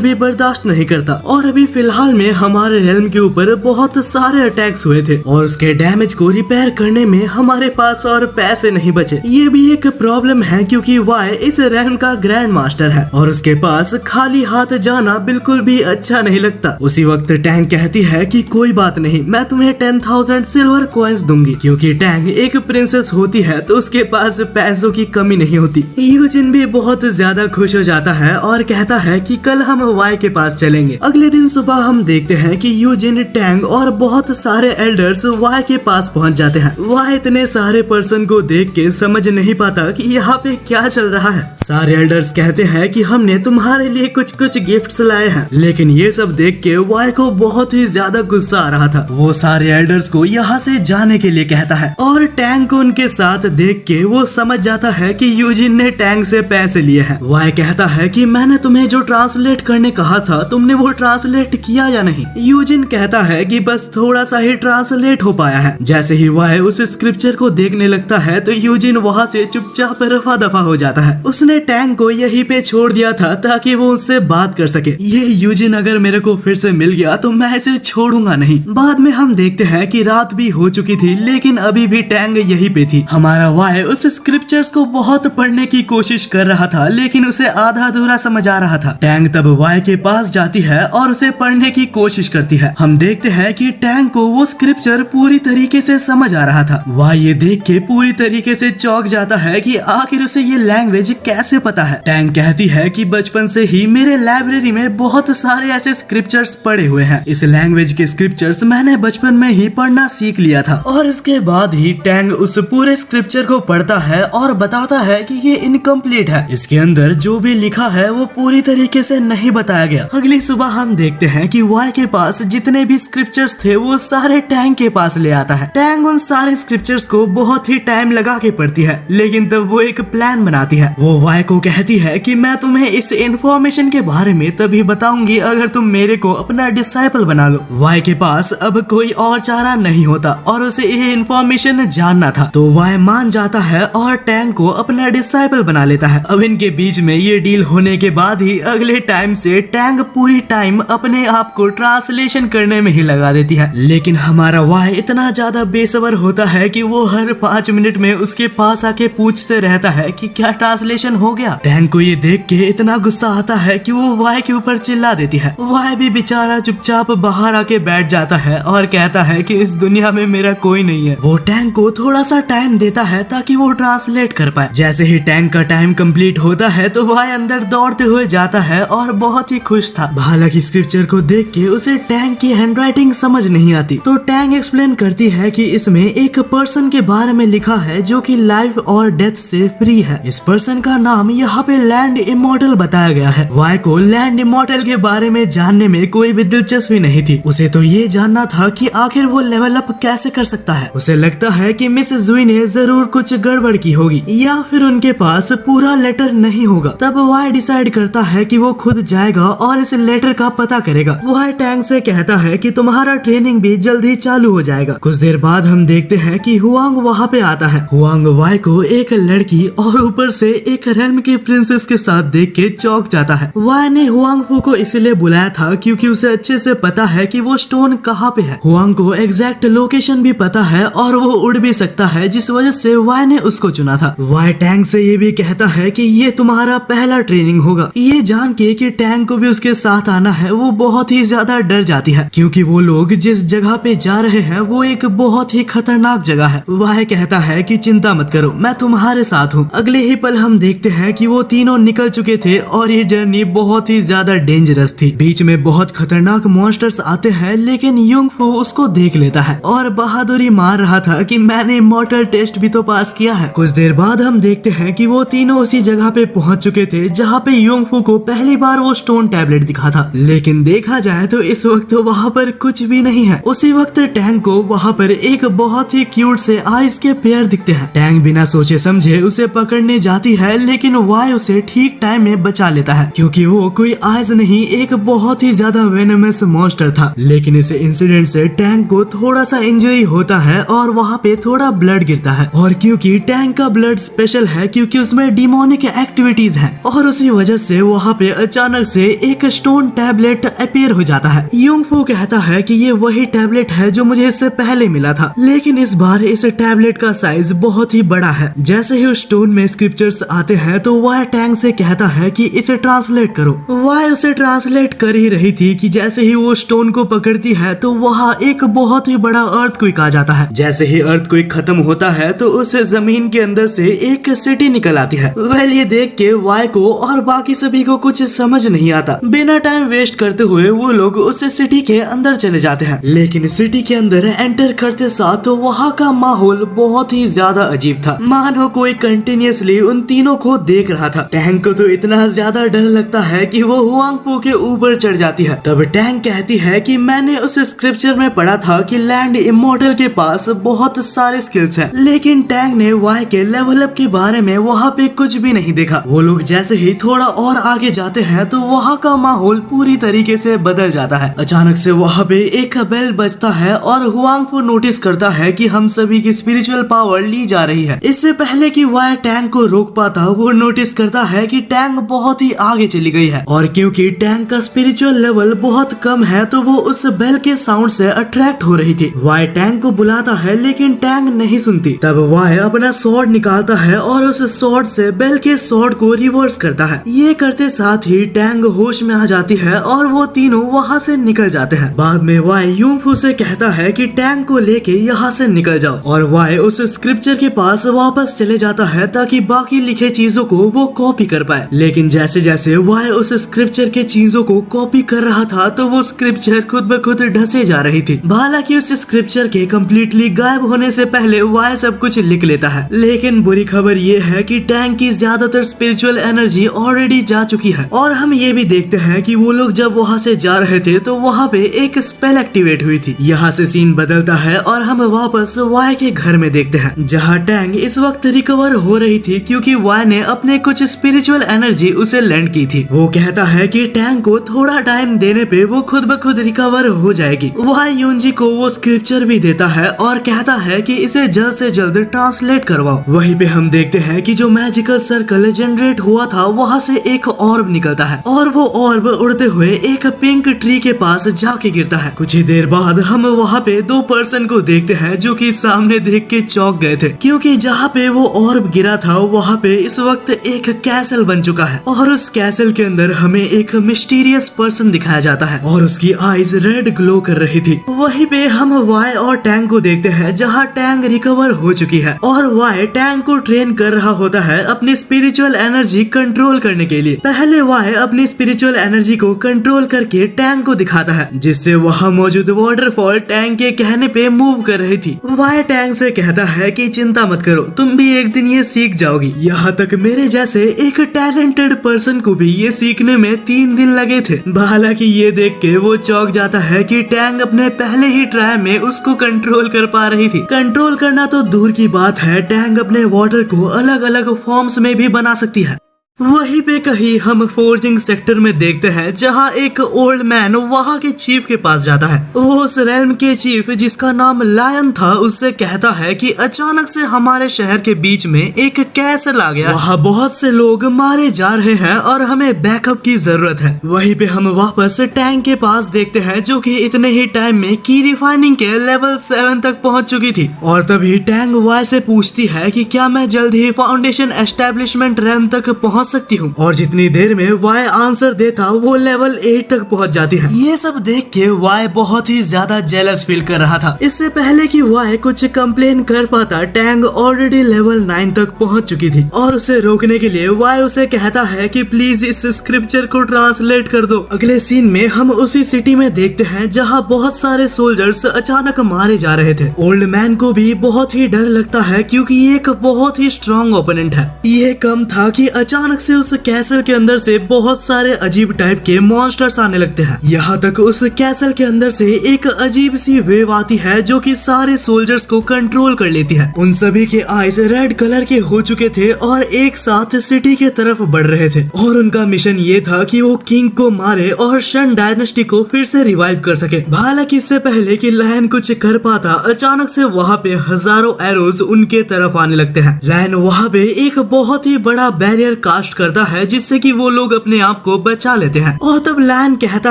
भी बर्दाश्त नहीं करता। और अभी फिलहाल में हमारे रेल्म के ऊपर बहुत सारे अटैक्स हुए थे और उसके डैमेज को रिपेयर करने में हमारे पास और पैसे नहीं बचे। ये भी एक प्रॉब्लम है क्योंकि वाई इस रेल्म का ग्रैंड मास्टर है और उसके पास खाली हाथ जाना बिल्कुल भी अच्छा नहीं लगता। उसी वक्त टैंग कहती है कि कोई बात नहीं, मैं तुम्हें 10,000 सिल्वर कॉइन्स दूंगी क्योंकि टैंग एक प्रिंसेस होती है तो उसके पास पैसों की कमी नहीं होती। यूजिन भी बहुत ज्यादा खुश हो जाता है और कहता है कि कल हम वाई के पास चलेंगे। अगले दिन सुबह हम देखते हैं कि यूजिन, टैंग और बहुत सारे एल्डर्स वाई के पास पहुंच जाते हैं। वाई इतने सारे पर्सन को देख के समझ नहीं पाता कि यहाँ पे क्या चल रहा है। सारे एल्डर्स कहते हैं कि हमने तुम्हारे लिए कुछ कुछ गिफ्ट्स लाए हैं, लेकिन ये सब देख के वाई को बहुत ही ज्यादा गुस्सा आ रहा था। वो सारे एल्डर्स को यहाँ से जाने के लिए कहता है और टैंग को उनके साथ देख के वो समझ जाता है कि यूजिन ने टैंग से पैसे लिए हैं। वाई कहता है कि मैंने तुम्हें जो ट्रांसलेट करने कहा था तुमने वो ट्रांसलेट किया या नहीं। यूजिन कहता है कि बस थोड़ा सा ही ट्रांसलेट हो पाया है। जैसे ही वाई उस स्क्रिप्चर को देखने लगता है तो यूजिन वहाँ से चुपचाप रफा दफा हो जाता है। उसने टैंग को यहीं पे छोड़ दिया था ताकि वो उससे बात कर सके। ये यूजिन अगर मेरे को फिर से मिल गया तो मैं इसे छोड़ूंगा नहीं। बाद में हम देखते हैं कि रात भी हो चुकी थी, लेकिन अभी भी टैंग यहीं पे थी। हमारा वाई उस स्क्रिप्चर्स को बहुत पढ़ने की कोशिश कर रहा था, लेकिन उसे आधा अधूरा समझ आ रहा था। टैंग तब वाई के पास जाती है और उसे पढ़ने की कोशिश करती है। हम देखते हैं कि टैंग को वो स्क्रिप्चर पूरी तरीके से समझ आ रहा था। वाई ये देख के पूरी तरीके से चौंक जाता है कि आखिर उसे ये लैंग्वेज कैसे पता है। टैंग कहती है कि बचपन से ही मेरे लाइब्रेरी में बहुत सारे ऐसे स्क्रिप्चर्स पड़े हुए हैं। इस लैंग्वेज के स्क्रिप्चर्स मैंने बचपन में ही पढ़ना सीख लिया था। और इसके बाद ही टैंग उस पूरे स्क्रिप्चर को पढ़ता है और बताता है कि ये इनकम्प्लीट है। इसके अंदर जो भी लिखा है वो पूरी तरीके से नहीं बताया गया। अगली सुबह हम देखते हैं कि वाई के पास जितने भी स्क्रिप्चर्स थे वो सारे टैंग के पास ले आता है। टैंग उन सारे स्क्रिप्चर्स को बहुत ही टाइम लगा के पढ़ती है, लेकिन तब वो एक प्लान बनाती है। वो वाई को कहती है कि मैं तुम्हें इस इंफॉर्मेशन के बारे में तभी बताऊंगी अगर तुम मेरे को अपना डिसाइपल बना लो। वाई के पास अब कोई और चारा नहीं होता और उसे ये इंफॉर्मेशन जानना था, तो वाई मान जाता है और टैंग को अपना डिसाइपल बना लेता है। अब इनके बीच में ये डील होने के बाद ही अगले टाइम से टैंग पूरी टाइम अपने आप को ट्रांसलेशन करने में ही लगा देती है। लेकिन हमारा वाई इतना ज्यादा बेसब्र होता है कि वो हर 5 मिनट में उसके पास आके पूछते रहता है कि क्या ट्रांसलेशन हो गया। टैंग को ये देख के इतना गुस्सा आता है कि वो वाई के ऊपर चिल्ला देती है। वाई भी बेचारा चुपचाप बाहर आके बैठ जाता है और कहता है कि इस दुनिया में मेरा कोई नहीं है। वो टैंग को थोड़ा सा टाइम देता है ताकि वो ट्रांसलेट कर पाए। जैसे ही टैंग का टाइम कंप्लीट होता है तो वाई अंदर दौड़ते हुए जाता है और बहुत ही खुश था। हालांकि स्क्रिप्चर को देख के उसे टैंग की हैंडराइटिंग समझ नहीं आती, तो टैंग एक्सप्लेन करती है कि इसमें एक पर्सन के बारे में लिखा है जो कि लाइफ और डेथ से फ्री है। इस पर्सन का नाम यहाँ पे लैंड इमॉर्टल बताया गया है। वाई को लैंड इमॉर्टल के बारे में जानने में कोई भी दिलचस्पी नहीं थी। उसे तो ये जानना था कि आखिर वो लेवल अप कैसे कर सकता है। उसे लगता है कि मिस जुई ने जरूर कुछ गड़बड़ की होगी या फिर उनके पास पूरा लेटर नहीं होगा, तब वाई डिसाइड करता है कि वो खुद जाएगा और इस लेटर का पता करेगा। वाई टैंग से कहता है कि तुम्हारा ट्रेनिंग भी जल्द ही चालू हो जाएगा। कुछ देर बाद हम देखते हैं कि हुआंग वहाँ पे आता है। हुआंग वाई को एक लड़की और ऊपर से एक रेल्म की प्रिंसेस के साथ देख के चौंक जाता है। वाई ने हुआंग फू को इसलिए बुलाया था क्योंकि उसे अच्छे से पता है कि वो स्टोन कहाँ पे है। हुआंग को एग्जैक्ट लोकेशन भी पता है और वो उड़ भी सकता है, जिस वजह से वाई ने उसको चुना था। वाई टैंग से ये भी कहता है कि ये तुम्हारा पहला ट्रेनिंग होगा। ये जान के कि टैंग को भी उसके साथ आना है, वो बहुत ही ज्यादा डर जाती है क्योंकि वो लोग जिस जगह पे जा रहे हैं वो एक बहुत ही खतरनाक जगह है। वाई कहता है कि चिंता मत करो, मैं तुम्हारे साथ हूँ। अगले ही पल हम देखते हैं कि वो तीनों निकल चुके थे और ये जर्नी बहुत ही ज्यादा डेंजरस थी। बीच में बहुत खतरनाक मॉन्स्टर्स आते हैं, लेकिन युंग फू उसको देख लेता है और बहादुरी मार रहा था कि मैंने इमॉर्टल टेस्ट भी तो पास किया है। कुछ देर बाद हम देखते हैं कि वो तीनों उसी जगह पे पहुंच चुके थे जहाँ पे युंग फू को पहली बार वो स्टोन टैबलेट दिखा था। लेकिन देखा जाए तो इस वक्त वहाँ पर कुछ भी नहीं है। उसी वक्त टैंग को वहाँ पर एक बहुत ही क्यूट से आइस के पेयर दिखते हैं। टैंग बिना सोचे समझे उसे पकड़ने जाती है, लेकिन वाई उसे ठीक टाइम में बचा लेता है क्योंकि वो कोई आइस नहीं, एक बहुत ही ज्यादा वेनमस मॉन्स्टर था। लेकिन इस इंसिडेंट से टैंग को थोड़ा सा इंजरी होता है और वहाँ पे थोड़ा ब्लड गिरता है। और क्योंकि टैंग का ब्लड स्पेशल है क्योंकि उसमें डिमोनिक एक्टिविटीज है और उसी वजह से वहाँ पे अचानक से एक स्टोन टैबलेट अपीयर हो जाता है। युंग फू कहता है कि ये वही टैबलेट है जो मुझे इससे पहले मिला था, लेकिन इस बार इस टैबलेट का साइज बहुत ही बड़ा है। जैसे ही उस स्टोन में स्क्रिप्चर्स आते हैं तो वाई टैंग से कहता है कि इसे ट्रांसलेट करो। वाई उसे ट्रांसलेट कर ही रही थी कि जैसे ही वो स्टोन को पकड़ती है तो वहाँ एक बहुत ही बड़ा अर्थक्वेक आ जाता है। जैसे ही अर्थक्वेक खत्म होता है तो उस जमीन के अंदर से एक सिटी निकल आती है। वेल ये देख के वाई को और बाकी सभी को कुछ समझ नहीं आता। बिना टाइम वेस्ट करते हुए वो लोग उस सिटी के अंदर चले जाते हैं। लेकिन सिटी के अंदर एंटर करते साथ तो वहाँ का माहौल बहुत ही ज्यादा अजीब था, मानो कोई कंटिन्यूअसली उन तीनों को देख रहा था। टैंग को तो इतना ज्यादा डर लगता है कि वो हुआंग फू के ऊपर चढ़ जाती है। तब टैंग कहती है कि मैंने उस स्क्रिप्चर में पढ़ा था कि लैंड इमॉर्टल के पास बहुत सारे स्किल्स हैं, लेकिन टैंग ने वाई के लेवल अप के बारे में वहाँ पे कुछ भी नहीं देखा। वो लोग जैसे ही थोड़ा और आगे जाते हैं तो वहाँ का माहौल पूरी तरीके से बदल जाता है। अचानक से वहाँ पे एक बेल बजता है और हुआंग फू नोटिस करता है कि हम सभी की स्पिरिचुअल पावर ली जा रही है। इससे पहले कि वाई टैंग को रोक पाता वो नोटिस करता है कि टैंग बहुत ही आगे चली गई है और क्योंकि टैंग का स्पिरिचुअल लेवल बहुत कम है तो वो उस बेल के साउंड से अट्रैक्ट हो रही थी। वाई टैंग को बुलाता है लेकिन टैंग नहीं सुनती। तब वाई अपना स्वॉर्ड निकालता है और उस स्वॉर्ड से बेल के स्वॉर्ड को रिवर्स करता है। ये करते साथ ही टैंग होश में आ जाती है और वो तीनों वहाँ से निकल जाते हैं। बाद में वाई युंग फू से कहता है कि टैंग को लेके यहाँ से निकल जाओ और वाई उस स्क्रिप्चर के पास वापस चले जाता है ताकि बाकी लिखे चीजों को वो कॉपी कर पाए। लेकिन जैसे जैसे वाई उस स्क्रिप्चर के चीजों को कॉपी कर रहा था तो वो स्क्रिप्चर खुद ब खुद ढसे जा रही थी। हालांकि उस स्क्रिप्चर के कम्प्लीटली गायब होने से पहले वाई सब कुछ लिख लेता है। लेकिन बुरी खबर ये है कि टैंग की ज्यादातर स्पिरिचुअल एनर्जी ऑलरेडी जा चुकी है और हम ये भी देखते हैं कि वो लोग जब वहाँ से जा रहे थे तो वहाँ पे एक स्पेल एक्टिवेट हुई थी। यहाँ से सीन बदलता है और हम वापस वाई के घर में देखते हैं जहाँ टैंग इस वक्त रिकवर हो रही थी क्योंकि वाई ने अपने कुछ स्पिरिचुअल एनर्जी उसे लैंड की थी। वो कहता है कि टैंग को थोड़ा टाइम देने पे वो खुद ब खुद रिकवर हो जाएगी। वाई यूनजी को वो स्क्रिप्चर भी देता है और कहता है कि इसे जल्द से जल्द ट्रांसलेट करवाओ। वहीं पे हम देखते हैं कि जो मैजिकल सर्कल जनरेट हुआ था वहाँ से एक ऑर्ब निकलता है और वो ऑर्ब उड़ते हुए एक पिंक ट्री के पास जाके गिरता है। कुछ ही देर बाद हम वहाँ पे दो पर्सन को देखते हैं जो कि सामने देख के चौंक गए थे क्योंकि जहाँ पे वो ऑर्ब गिरा था वहाँ पे इस वक्त एक कैसल बन चुका है और उस कैसल के अंदर हमें एक मिस्टीरियस पर्सन दिखाया जाता है और उसकी आईज रेड ग्लो कर रही थी। वहीं पे हम वाई और टैंग को देखते हैं जहाँ टैंग रिकवर हो चुकी है और वाई टैंग को ट्रेन कर रहा होता है अपनी स्पिरिचुअल एनर्जी कंट्रोल करने के लिए। पहले वाई अपनी स्पिरिचुअल एनर्जी को कंट्रोल करके टैंग को दिखाता है जिससे वहाँ मौजूद वाटरफॉल टैंग के कहने पे मूव कर रही थी। वाई टैंग से कहता है कि चिंता मत करो, तुम भी एक दिन ये सीख जाओगी। यहाँ तक मेरे जैसे एक टैलेंटेड पर्सन को भी ये सीखने में 3 दिन लगे थे। हालांकि ये देख के वो चौंक जाता है कि टैंग अपने पहले ही ट्राई में उसको कंट्रोल कर पा रही थी। कंट्रोल करना तो दूर की बात है, टैंग अपने वाटर को अलग अलग फॉर्म्स में भी बना सकती है। वहीं पे कहीं हम फोर्जिंग सेक्टर में देखते हैं जहां एक ओल्ड मैन वहां के चीफ के पास जाता है। वो उस रेल्म के चीफ जिसका नाम लायन था उससे कहता है कि अचानक से हमारे शहर के बीच में एक कैसल आ गया, वहाँ बहुत से लोग मारे जा रहे हैं और हमें बैकअप की जरूरत है। वहीं पे हम वापस टैंक के पास देखते हैं जो कि इतने ही टाइम में की रिफाइनिंग के लेवल 7 तक पहुंच चुकी थी। और तभी टैंग वाई से पूछती है कि क्या मैं जल्द ही फाउंडेशन एस्टेब्लिशमेंट रेल्म तक पहुंच सकती हूँ, और जितनी देर में वाई आंसर देता वो लेवल 8 तक पहुंच जाती है। ये सब देख के वाई बहुत ही ज्यादा जेलस फील कर रहा था। इससे पहले कि वाई कुछ कंप्लेन कर पाता टैंग ऑलरेडी लेवल 9 तक पहुंच चुकी थी, और उसे रोकने के लिए वाई उसे कहता है कि प्लीज इस स्क्रिप्चर को ट्रांसलेट कर दो। अगले सीन में हम उसी सिटी में देखते हैं जहाँ बहुत सारे सोल्जर्स अचानक मारे जा रहे थे। ओल्ड मैन को भी बहुत ही डर लगता है क्योंकि ये एक बहुत ही स्ट्रॉन्ग ओपोनेंट है। ये कम था कि अचानक से उस कैसल के अंदर से बहुत सारे अजीब टाइप के मॉन्स्टर्स आने लगते हैं। यहाँ तक उस कैसल के अंदर से एक अजीब सी वेव आती है जो कि सारे सोल्जर्स को कंट्रोल कर लेती है। उन सभी के आईज रेड कलर के हो चुके थे और एक साथ सिटी के तरफ बढ़ रहे थे, और उनका मिशन ये था कि वो किंग को मारे और शन डायनेस्टी को फिर से रिवाइव कर सके। हालांकि इससे पहले कि लायन कुछ कर पाता अचानक से वहाँ पे हजारों एरोज उनके तरफ आने लगते हैं। लायन वहाँ पे एक बहुत ही बड़ा बैरियर कास्ट करता है जिससे कि वो लोग अपने आप को बचा लेते हैं, और तब लायन कहता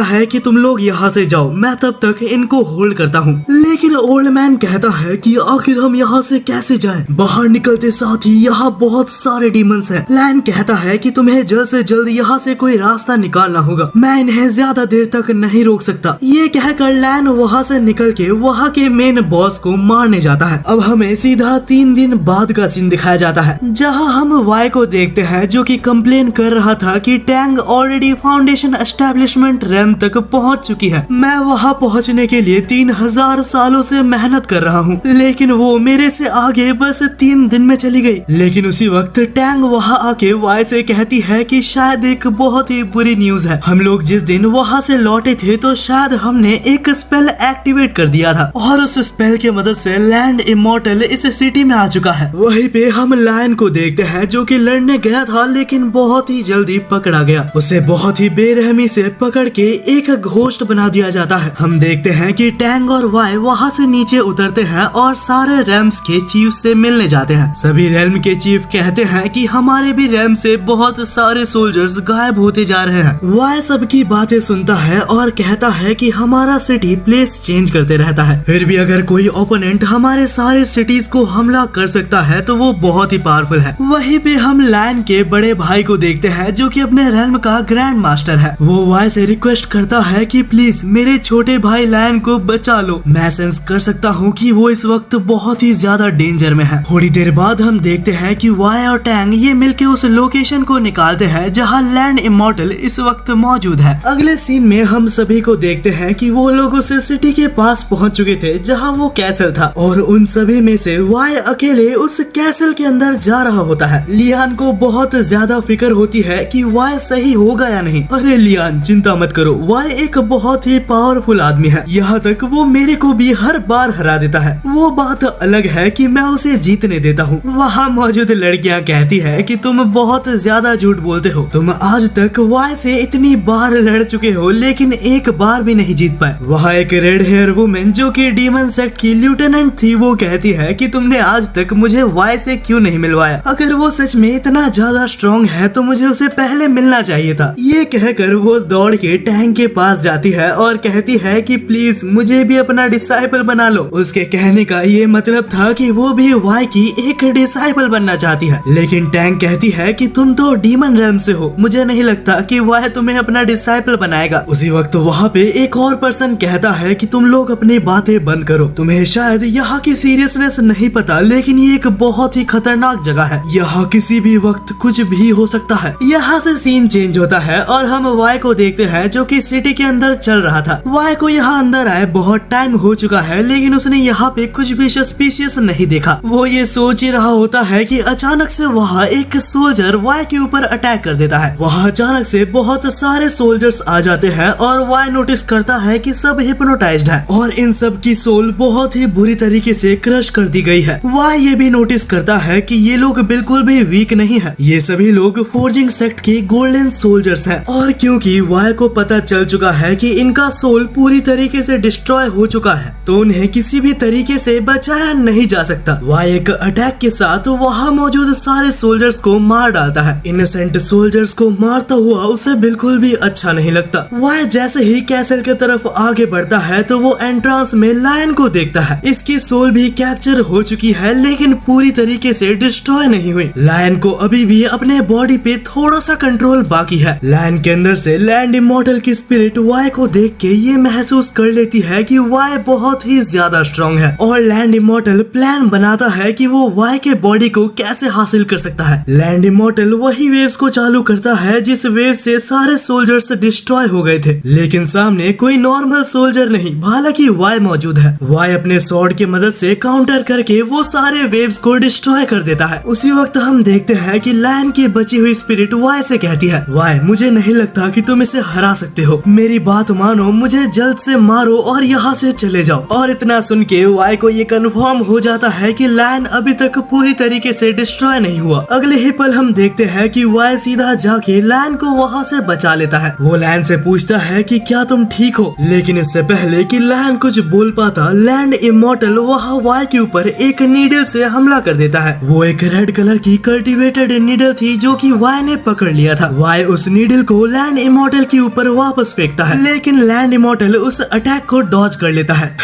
है कि तुम लोग यहाँ से जाओ, मैं तब तक इनको होल्ड करता हूँ। लेकिन ओल्ड मैन कहता है कि आखिर हम यहाँ से कैसे जाएं? बाहर निकलते साथ ही यहाँ बहुत सारे डीमंस हैं। लायन कहता है कि तुम्हें जल्द से जल्द यहाँ से कोई रास्ता निकालना होगा, मैं इन्हें ज्यादा देर तक नहीं रोक सकता। ये कहकर लायन वहाँ से निकल के वहाँ के मेन बॉस को मारने जाता है। अब हमें सीधा 3 दिन बाद का सीन दिखाया जाता है जहाँ हम वाई को देखते हैं जो कि कंप्लेन कर रहा था कि Tang already foundation establishment realm तक पहुँच चुकी है। मैं वहाँ पहुँचने के लिए 3000 सालों से मेहनत कर रहा हूँ, लेकिन वो मेरे से आगे बस 3 दिन में चली गई। लेकिन उसी वक्त टैंग वहाँ आके वाई से कहती है कि शायद एक बहुत ही बुरी न्यूज है। हम लोग जिस दिन वहाँ से लौटे थे तो शायद हमने एक स्पेल एक्टिवेट कर दिया था, और उस स्पेल की मदद से लैंड इमॉर्टल इस सिटी में आ चुका है। वहीं पे हम लायन को देखते हैं जो कि लड़ने गया था लेकिन बहुत ही जल्दी पकड़ा गया। उसे बहुत ही बेरहमी से पकड़ के एक घोस्ट बना दिया जाता है। हम देखते हैं कि टैंग और वाई वहाँ से नीचे उतरते हैं और सारे रेल्म्स के चीफ से मिलने जाते हैं। सभी रेल्म के चीफ कहते हैं कि हमारे भी रेल्म से बहुत सारे सोल्जर्स गायब होते जा रहे हैं। वाई सबकी बातें सुनता है और कहता है कि हमारा सिटी प्लेस चेंज करते रहता है, फिर भी अगर कोई ओपोनेंट हमारे सारे सिटीज को हमला कर सकता है तो वो बहुत ही पावरफुल है। वहीं पे हम लायन के बड़े भाई को देखते हैं जो कि अपने रेल्म का ग्रैंड मास्टर है। वो वाई से रिक्वेस्ट करता है कि प्लीज मेरे छोटे भाई लायन को बचा लो, मैं सेंस कर सकता हूँ कि वो इस वक्त बहुत ही ज्यादा डेंजर में है। थोड़ी देर बाद हम देखते हैं कि वाई और टैंग ये मिलके उस लोकेशन को निकालते हैं जहाँ लैंड इमॉर्टल इस वक्त मौजूद है। अगले सीन में हम सभी को देखते हैं कि वो लोग उस सिटी के पास पहुंच चुके थे जहाँ वो कैसल था, और उन सभी में से वाई अकेले उस कैसल के अंदर जा रहा होता है। लियान को बहुत ज्यादा फिक्र होती है कि वाई सही होगा या नहीं। अरे लियान चिंता मत करो, वाई एक बहुत ही पावरफुल आदमी है, यहाँ तक वो मेरे को भी हर बार हरा देता है। वो बात अलग है कि मैं उसे जीतने देता हूँ। वहाँ मौजूद लड़कियाँ कहती है कि तुम बहुत ज्यादा झूठ बोलते हो, तुम आज तक वाई से इतनी बार लड़ चुके हो लेकिन एक बार भी नहीं जीत पाए। वहाँ एक रेड हेयर वुमेन जो कि डीमन सेक्ट की लेफ्टिनेंट थी वो कहती है कि तुमने आज तक मुझे वाई से क्यों नहीं मिलवाया? अगर वो सच में इतना ज्यादा स्ट्रॉन्ग है तो मुझे उसे पहले मिलना चाहिए था। ये कहकर वो दौड़ के टैंक के पास जाती है और कहती है कि प्लीज मुझे भी अपना डिसाइपल बना लो। उसके कहने का ये मतलब था कि वो भी वाई की एक डिसाइपल बनना चाहती है, लेकिन टैंक कहती है कि तुम तो डीमन रेल्म से हो, मुझे नहीं लगता कि वाई तुम्हें अपना डिसाइपल बनाएगा। उसी वक्त वहाँ पे एक और पर्सन कहता है कि तुम लोग अपनी बातें बंद करो, तुम्हें शायद यहाँ की सीरियसनेस नहीं पता लेकिन ये एक बहुत ही खतरनाक जगह है, यहाँ किसी भी वक्त कुछ भी हो सकता है। यहाँ से सीन चेंज होता है और हम वाई को देखते हैं जो कि सिटी के अंदर चल रहा था। वाई को यहाँ अंदर आए बहुत टाइम हो चुका है लेकिन उसने यहाँ पे कुछ भी सस्पिशियस नहीं देखा। वो ये सोच ही रहा होता है कि अचानक से वहाँ एक सोल्जर वाई के ऊपर अटैक कर देता है। वहाँ अचानक से बहुत सारे सोल्जर्स आ जाते हैं और वाई नोटिस करता है कि सब हिप्नोटाइज्ड है और इन सब की सोल बहुत ही बुरी तरीके से क्रश कर दी गई है। वाई ये भी नोटिस करता है कि ये लोग बिल्कुल भी वीक नहीं है, ये सभी लोग फोर्जिंग सेक्ट के गोल्डन सोल्जर्स हैं और क्योंकि वाई को पता चल चुका है कि इनका सोल पूरी तरीके से डिस्ट्रॉय हो चुका है तो उन्हें किसी भी तरीके से बचाया नहीं जा सकता। वाई एक अटैक के साथ वहाँ मौजूद सारे सोल्जर्स को मार डालता है। इनोसेंट सोल्जर्स को मारता हुआ उसे बिल्कुल भी अच्छा नहीं लगता। वाई जैसे ही कैसल के तरफ आगे बढ़ता है तो वो एंट्रांस में लायन को देखता है। इसकी सोल भी कैप्चर हो चुकी है लेकिन पूरी तरीके से डिस्ट्रॉय नहीं हुई। लायन को अभी भी अपने बॉडी पे थोड़ा सा कंट्रोल बाकी है। लायन के अंदर से लैंड इमॉर्टल की स्पिरिट वाई को देख के ये महसूस कर लेती है कि वाई बहुत ही ज्यादा स्ट्रॉन्ग है और लैंड इमॉर्टल प्लान बनाता है कि वो वाई के बॉडी को कैसे हासिल कर सकता है। लैंड इमॉर्टल वही वेव्स को चालू करता है जिस वेव से सारे सोल्जर्स डिस्ट्रॉय हो गए थे लेकिन सामने कोई नॉर्मल सोल्जर नहीं हालांकि वाई मौजूद है। वाई अपने स्वॉर्ड की मदद से काउंटर करके वो सारे वेव्स को डिस्ट्रॉय कर देता है। उसी वक्त हम देखते हैं कि लायन की बची हुई स्पिरिट वाई से कहती है, वाई मुझे नहीं लगता कि तुम इसे हरा सकते हो, मेरी बात मानो, मुझे जल्द से मारो और यहाँ से चले जाओ। और इतना सुन के वाई को ये कंफर्म हो जाता है कि लायन अभी तक पूरी तरीके से डिस्ट्रॉय नहीं हुआ। अगले ही पल हम देखते हैं कि वाई सीधा जाके लायन को वहाँ से बचा लेता है। वो लायन से पूछता है कि क्या तुम ठीक हो, लेकिन इससे पहले कि लायन कुछ बोल पाता लैंड इमॉर्टल वहाँ वाई के ऊपर एक नीडल से हमला कर देता है। वो एक रेड कलर की कल्टीवेटेड नीडल थी जो कि वाई ने पकड़ लिया था। वाई उस नीडल को लैंड इमॉर्टल के ऊपर वापस फेंकता है लेकिन लैंड इमॉर्टल उस अटैक को डॉज कर लेता है।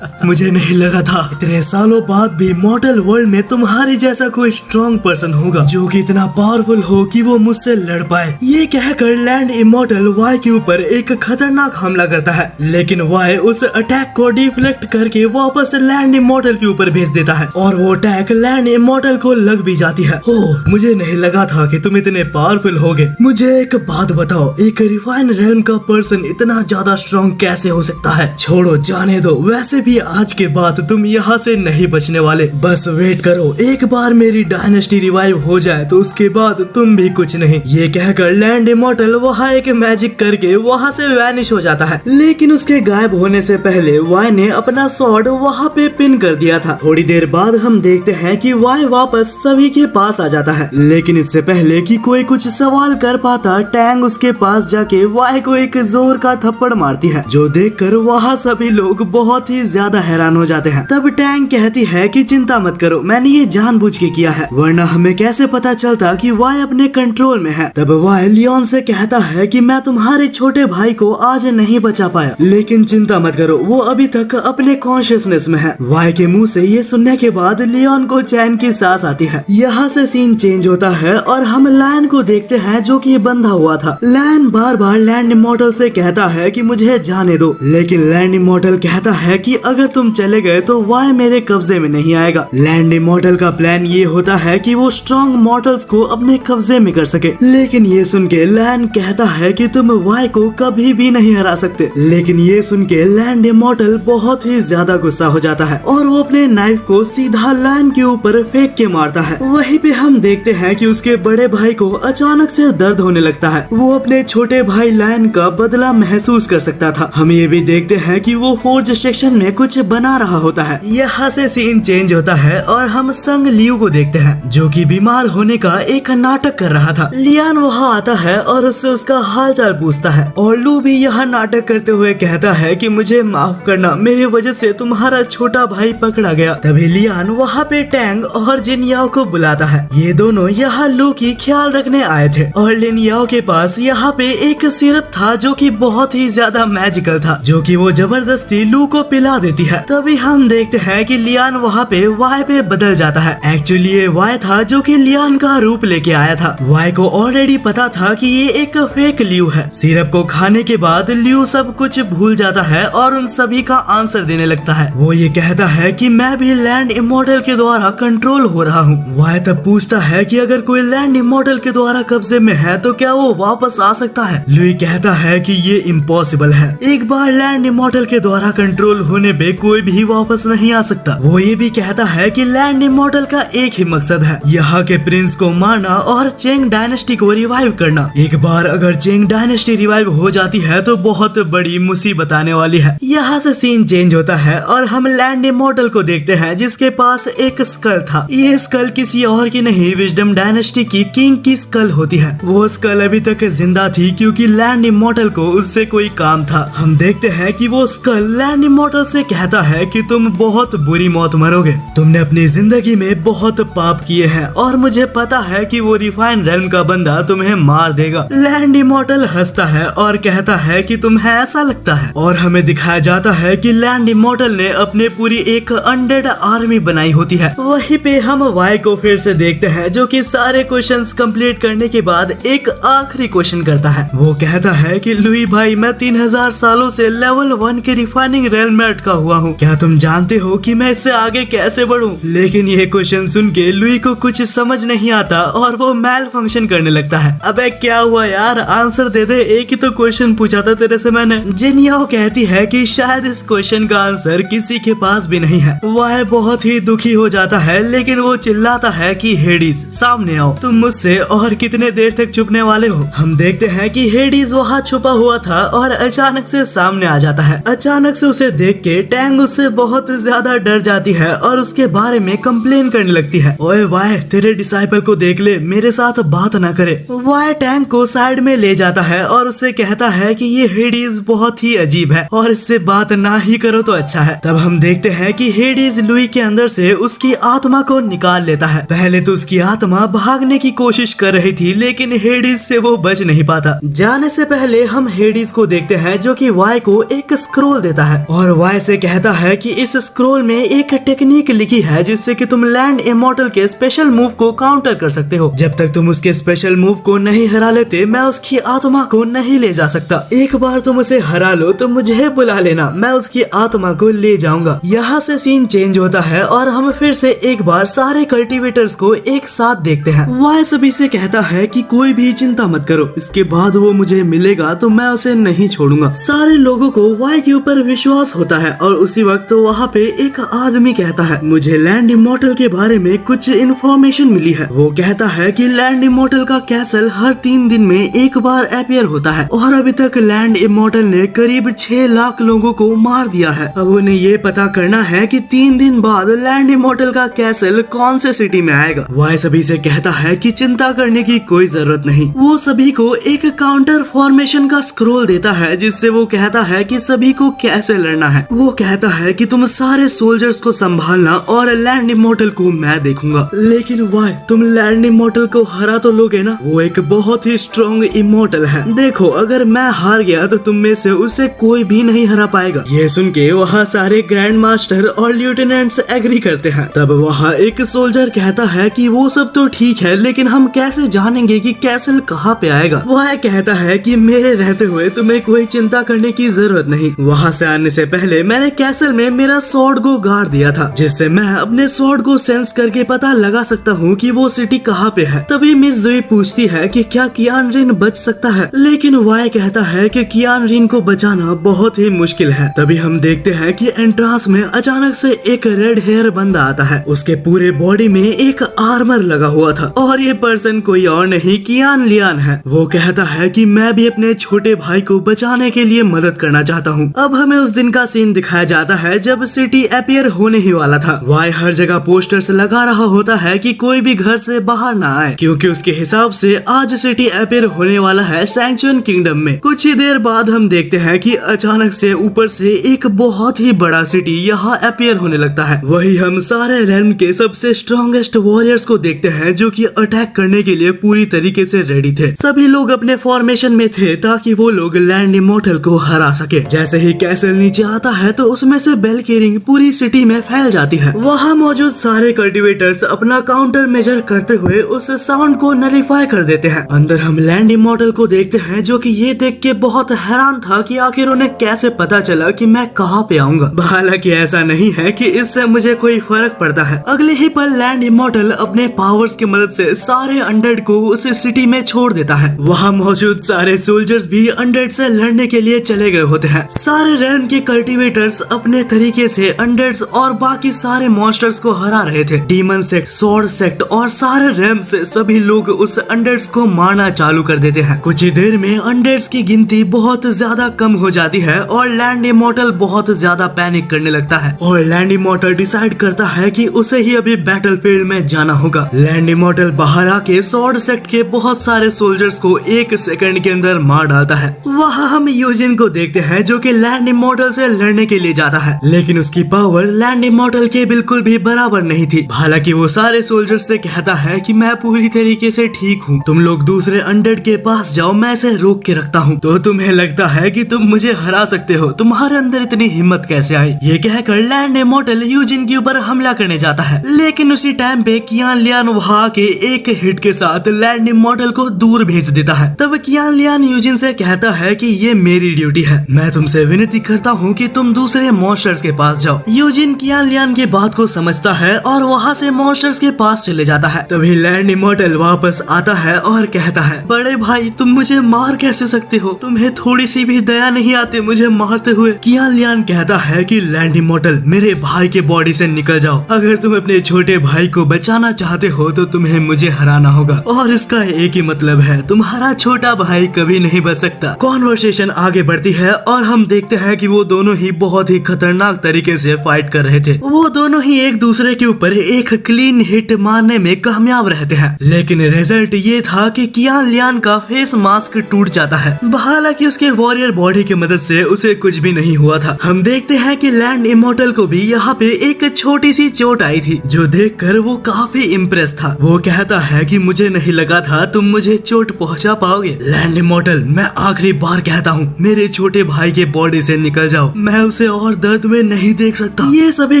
मुझे नहीं लगा था इतने सालों बाद भी मॉर्टल वर्ल्ड में तुम्हारे जैसा कोई स्ट्रॉन्ग पर्सन होगा जो कि इतना पावरफुल हो कि वो मुझसे लड़ पाए। ये कहकर लैंड इमॉर्टल वाई के ऊपर एक खतरनाक हमला करता है लेकिन वाई उस अटैक को डिफ्लेक्ट करके वापस लैंड इमॉर्टल के ऊपर भेज देता है और वो अटैक लैंड इमॉर्टल को लग भी जाती है। ओह, मुझे नहीं लगा था कि तुम इतने पावरफुल होगे। मुझे एक बात बताओ, एक रिफाइन रेल्म का पर्सन इतना ज्यादा स्ट्रॉन्ग कैसे हो सकता है? छोड़ो, जाने दो, वैसे भी आज के बाद तुम यहाँ से नहीं बचने वाले। बस वेट करो, एक बार मेरी डायनेस्टी रिवाइव हो जाए तो उसके बाद तुम भी कुछ नहीं। ये कहकर लैंड इमॉर्टल वहाँ एक मैजिक करके वहाँ से वैनिश हो जाता है लेकिन उसके गायब होने से पहले वाई ने अपना स्वॉर्ड वहाँ पे पिन कर दिया था। थोड़ी देर बाद हम देखते हैं कि वाई वापस सभी के पास आ जाता है लेकिन इससे पहले कि कोई कुछ सवाल कर पाता टैंग उसके पास जाके वाई को एक जोर का थप्पड़ मारती है जो देखकर वहाँ सभी लोग बहुत ही ज्यादा हैरान हो जाते हैं। तब टैंग कहती है कि चिंता मत करो, मैंने ये जानबूझ के किया है, वरना हमें कैसे पता चलता कि वाई अपने कंट्रोल में है। तब वाई लियोन से कहता है कि मैं तुम्हारे छोटे भाई को आज नहीं बचा पाया लेकिन चिंता मत करो, वो अभी तक अपने कॉन्शियसनेस में है। वाई के मुंह से ये सुनने के बाद लियोन को चैन की सांस आती है। यहाँ से सीन चेंज होता है और हम लायन को देखते हैं जो कि बंधा हुआ था। लायन बार बार लैंड इमॉर्टल से कहता है कि मुझे जाने दो लेकिन लैंड इमॉर्टल कहता है कि अगर तुम चले गए तो वाई मेरे कब्जे में नहीं आएगा। लैंड इमॉर्टल का प्लान ये होता है कि वो स्ट्रॉन्ग मॉर्टल्स को अपने कब्जे में कर सके लेकिन ये सुन के लायन कहता है कि तुम वाई को कभी भी नहीं हरा सकते। लेकिन ये सुन के लैंड इमॉर्टल बहुत ही ज्यादा गुस्सा हो जाता है और वो अपने नाइफ को सीधा लायन के ऊपर फेंक के मारता है। वहीं पे हम देखते हैं कि उसके बड़े भाई को अचानक से दर्द होने लगता है। वो अपने छोटे भाई लायन का बदला महसूस कर सकता था। हम ये भी देखते हैं कि वो फोर्ज सेक्शन में कुछ बना रहा होता है। यहाँ से सीन चेंज होता है और हम संग लियू को देखते हैं जो कि बीमार होने का एक नाटक कर रहा था। लियान वहाँ आता है और उससे उसका हालचाल पूछता है और लू भी यहाँ नाटक करते हुए कहता है कि मुझे माफ करना, मेरी वजह से तुम्हारा छोटा भाई पकड़ा गया। तभी लियान वहाँ पे टैंग और जिन याओ को बुलाता है। ये दोनों यहाँ लू की ख्याल रखने आए थे और लिन याओ के पास यहाँ पे एक सिरप था जो कि बहुत ही ज्यादा मैजिकल था जो कि वो जबरदस्ती लू को पिला देती है। तभी हम देखते हैं कि लियान वहाँ पे वाई पे बदल जाता है। एक्चुअली ये वाई था जो कि लियान का रूप लेके आया था। वाई को ऑलरेडी पता था कि ये एक फेक लियू है। सिरप को खाने के बाद लियू सब कुछ भूल जाता है और उन सभी का आंसर देने लगता है। वो ये कहता है कि मैं भी लैंड इमॉर्टल के द्वारा कंट्रोल हो रहा हूँ। वाई तब पूछता है कि अगर कोई लैंड इमॉर्टल के द्वारा कब्जे में है तो क्या वो वापस आ सकता है? लुई कहता है कि ये इम्पॉसिबल है। एक बार लैंड इमॉर्टल के द्वारा कंट्रोल होने पे कोई भी वापस नहीं आ सकता। वो ये भी कहता है कि लैंड इमॉर्टल का एक ही मकसद है, यहाँ के प्रिंस को मारना और चेंग डायनेस्टी को रिवाइव करना। एक बार अगर चेंग डायनेस्टी रिवाइव हो जाती है तो बहुत बड़ी मुसीबत आने वाली है। यहाँ से सीन चेंज होता है और हम लैंड इमॉर्टल को देखते हैं जिसके पास एक स्कल था। ये स्कल किसी और की नहीं, विजडम डायनेस्टी की किंग की स्कल होती है। वो स्कल अभी तक जिंदा थी क्योंकि लैंड इमॉर्टल को उससे कोई काम था। हम देखते हैं कि वो स्कल लैंड इमॉर्टल से कहता है कि तुम बहुत बुरी मौत मरोगे, तुमने अपनी जिंदगी में बहुत पाप किए हैं और मुझे पता है कि वो रिफाइन रेल्म का बंदा तुम्हें मार देगा। लैंड इमॉर्टल हंसता है और कहता है कि तुम्हें ऐसा लगता है, और हमें दिखाया जाता है कि लैंड इमॉर्टल ने अपने पूरी एक अनडेड आर्मी बनाई होती है। वहीं पे हम वाई को फिर से देखते हैं जो कि सारे क्वेश्चंस कंप्लीट करने के बाद एक आखिरी क्वेश्चन करता है। वो कहता है कि लुई भाई, मैं 3000 सालों से लेवल 1 के रिफाइनिंग रेल्म में अटका हुआ हूँ, क्या तुम जानते हो कि मैं इससे आगे कैसे बढ़ूं? लेकिन ये क्वेश्चन सुन के लुई को कुछ समझ नहीं आता और वो मैल फंक्शन करने लगता है। अबे क्या हुआ यार, आंसर दे दे, एक ही तो क्वेश्चन पूछा था तेरे से मैंने। जिनियाओ कहती है कि शायद इस क्वेश्चन का आंसर किसी के पास भी नहीं है। वह बहुत ही दुखी हो जाता है, लेकिन वो चिल्लाता है कि हेडिस सामने आओ, तुम मुझसे और कितने देर तक छुपने वाले हो? हम देखते हैं कि हेडिस वहाँ छुपा हुआ था और अचानक से सामने आ जाता है। अचानक से उसे देख के टैंग उससे बहुत ज्यादा डर जाती है और उसके बारे में कंप्लेन करने लगती है। ओए वाह, तेरे डिसाइपल को देख ले, मेरे साथ बात ना करे। वाह टैंग को साइड में ले जाता है और उससे कहता है कि ये हेडिस बहुत ही अजीब है और इससे बात ना ही करो तो अच्छा है। तब हम देखते हैं कि हेडिस लुई के अंदर से उसकी आत्मा को निकाल लेता है। पहले तो उसकी आत्मा भागने की कोशिश कर रही थी, लेकिन हेडिस से वो बच नहीं पाता। जाने से पहले हम हेडिस को देखते हैं जो कि वाई को एक स्क्रोल देता है और वाई से कहता है कि इस स्क्रोल में एक टेक्निक लिखी है जिससे कि तुम लैंड इमॉर्टल के स्पेशल मूव को काउंटर कर सकते हो। जब तक तुम उसके स्पेशल मूव को नहीं हरा लेते, मैं उसकी आत्मा को नहीं ले जा सकता। एक बार तुम उसे हरा लो तो मुझे बुला लेना, मैं उसकी आत्मा को ले जाऊंगा। यहाँ से सीन चेंज होता है और हम फिर से एक बार सारे कल्टीवेटर्स को एक साथ देखते हैं। वाई सभी से कहता है कि कोई भी चिंता मत करो, इसके बाद वो मुझे मिलेगा तो मैं उसे नहीं छोड़ूंगा। सारे लोगों को वाई के ऊपर विश्वास होता है और उसी वक्त वहाँ पे एक आदमी कहता है, मुझे लैंड इमॉर्टल के बारे में कुछ इन्फॉर्मेशन मिली है। वो कहता है कि लैंड इमॉर्टल का कैसल हर 3 दिन में एक बार अपीयर होता है और अभी तक लैंड इमॉर्टल ने करीब 6 लाख लोगों को मार दिया है। अब उन्हें ये पता करना है कि 3 दिन बाद लैंड इमॉर्टल का कैसल कौन से सिटी में आएगा। वाई सभी से कहता है कि चिंता करने की कोई जरूरत नहीं। वो सभी को एक काउंटर फॉर्मेशन का स्क्रोल देता है जिससे वो कहता है कि सभी को कैसे लड़ना है। वो कहता है कि तुम सारे सोल्जर्स को संभालना और लैंड इमॉर्टल को मैं देखूंगा। लेकिन वाई, तुम लैंड इमॉर्टल को हरा तो लोगे ना? वो एक बहुत ही स्ट्रॉन्ग इमॉर्टल है। देखो, अगर मैं हार गया तो तुम में से उसे कोई भी नहीं हरा पाएगा। ये सुन के वहाँ सारे ग्रैंड मास्टर और लेफ्टिनेंट्स एग्री करते हैं। तब वहाँ एक सोल्जर कहता है कि वो सब तो ठीक है, लेकिन हम कैसे जानेंगे कि कैसल कहाँ पे आएगा? वह कहता है कि मेरे रहते हुए तुम्हें कोई चिंता करने की जरूरत नहीं। वहाँ से आने से पहले मैंने कैसल में मेरा स्वॉर्ड को गाड़ दिया था, जिससे मैं अपने स्वॉर्ड को सेंस करके पता लगा सकता हूँ कि वो सिटी कहाँ पे है। तभी मिस जोई पूछती है कि क्या कियान रिन बच सकता है, लेकिन वाई कहता है कि कियान रिन को बचाना बहुत ही मुश्किल है। तभी हम देखते हैं कि एंट्रांस में अचानक से एक रेड हेयर बंदा आता है। उसके पूरे बॉडी में एक आर्मर लगा हुआ था और ये पर्सन कोई और नहीं कियान लियान है। वो कहता है कि मैं भी अपने छोटे भाई को बचाने के लिए मदद करना चाहता हूँ। अब हमें उस दिन का सीन दिखाया जाता है जब सिटी अपीयर होने ही वाला था। वाई हर जगह पोस्टर्स लगा रहा होता है कि कोई भी घर से बाहर ना आए, क्योंकि उसके हिसाब से आज सिटी अपीयर होने वाला है सैंक्चुअन किंगडम में। कुछ ही देर बाद हम देखते हैं कि अचानक से ऊपर से एक बहुत ही बड़ा सिटी यहाँ अपीयर होने लगता है। वही हम सारे रेल्म के सबसे स्ट्रॉन्गेस्ट वॉरियर्स को देखते हैं जो कि अटैक करने के लिए पूरी तरीके से रेडी थे। सभी लोग अपने फॉर्मेशन में थे ताकि वो लोग लैंड इमॉर्टल को हरा सके। जैसे ही कैसल नीचे आता है तो उसमें से बेल की रिंग पूरी सिटी में फैल जाती है। वहाँ मौजूद सारे कल्टीवेटर्स अपना काउंटर मेजर करते हुए उस साउंड को नलिफाई कर देते हैं। अंदर हम लैंड इमॉर्टल को देखते हैं जो कि ये देख के बहुत हैरान था कि आखिर उन्हें कैसे पता चला कि मैं कहाँ पे आऊंगा। हालांकि ऐसा नहीं है कि इससे मुझे कोई फर्क पड़ता है। अगले ही पल लैंड इमॉर्टल अपने पावर्स की मदद से सारे अनडेड को उस सिटी में छोड़ देता है। वहाँ मौजूद सारे सोल्जर्स भी अनडेड से लड़ने के लिए चले गए होते हैं। सारे रेल्म के कल्टीवेटर्स अपने तरीके से अनडेड्स और बाकी सारे मॉन्स्टर्स को हरा रहे थे। डीमन सेक्ट, स्वॉर्ड सेक्ट और सारे रैम से सभी लोग उस अनडेड्स को मारना चालू कर देते हैं। कुछ ही देर में अनडेड्स की गिनती बहुत ज्यादा कम हो जाती है और लैंड इमॉर्टल बहुत ज्यादा पैनिक करने लगता है और लैंड इमॉर्टल डिसाइड करता है कि उसे ही अभी बैटलफील्ड में जाना होगा। लैंड इमॉर्टल बाहर आके स्वॉर्ड सेक्ट के बहुत सारे सोल्जर्स को 1 सेकंड के अंदर मार डालता है। वहाँ हम यूजिन को देखते हैं जो कि लैंड इमॉर्टल से लड़ने के लिए जाता है, लेकिन उसकी पावर लैंड इमॉर्टल के बिल्कुल भी बराबर नहीं थी। हालांकि वो सारे सोल्जर्स से कहता है कि मैं पूरी तरीके से ठीक हूँ, तुम लोग दूसरे अनडेड के पास जाओ, मैं इसे रोक के रखता हूँ। तो तुम्हें लगता है कि तुम मुझे हरा सकते हो, तुम्हारे अंदर इतनी हिम्मत कैसे आई? ये कहकर लैंड इमॉर्टल यूजिन के ऊपर हमला करने जाता है, लेकिन उसी टाइम पे कियान लियान वहाँ के एक हिट के साथ लैंड इमॉर्टल को दूर भेज देता है। तब कियान लियान यूजिन से कहता है कि ये मेरी ड्यूटी है, मैं तुमसे विनती करता हूँ कि तुम दूसरे मॉन्स्टर्स के पास जाओ। यूजिन कियान लियान की बात को समझता है और वहाँ से मॉन्स्टर्स के पास चले जाता है। तभी लैंड इमॉर्टल वापस आता है और कहता है, बड़े भाई तुम मुझे मार कैसे सकते हो? तुम्हें थोड़ी सी भी दया नहीं आती मुझे मारते हुए? कियान लियान कहता है कि लैंड इमॉर्टल मेरे भाई के बॉडी से निकल जाओ, अगर तुम अपने छोटे भाई को बचाना चाहते हो तो तुम्हें मुझे हराना होगा और इसका एक ही मतलब है, तुम्हारा छोटा भाई कभी नहीं बच सकता। कॉन्वर्सेशन आगे बढ़ती है और हम देखते हैं कि वो दोनों ही बहुत ही खतरनाक तरीके से फाइट कर रहे थे। वो दोनों ही एक दूसरे के ऊपर एक क्लीन हिट मारने में कामयाब रहते हैं, लेकिन रिजल्ट ये था कि कियान लियान का फेस मास्क टूट जाता है। हालांकि उसके वॉरियर बॉडी की मदद से उसे कुछ भी नहीं हुआ था। हम देखते हैं कि लैंड इमॉर्टल को भी यहाँ पे एक छोटी सी चोट आई थी, जो देखकर वो काफी इम्प्रेस था। वो कहता है कि मुझे नहीं लगा था तुम मुझे चोट पहुंचा पाओगे। लैंड इमॉर्टल मैं आखिरी बार कहता हूँ, मेरे छोटे भाई के बॉडी से निकल जाओ, मैं उसे और दर्द में नहीं देख सकता। ये सभी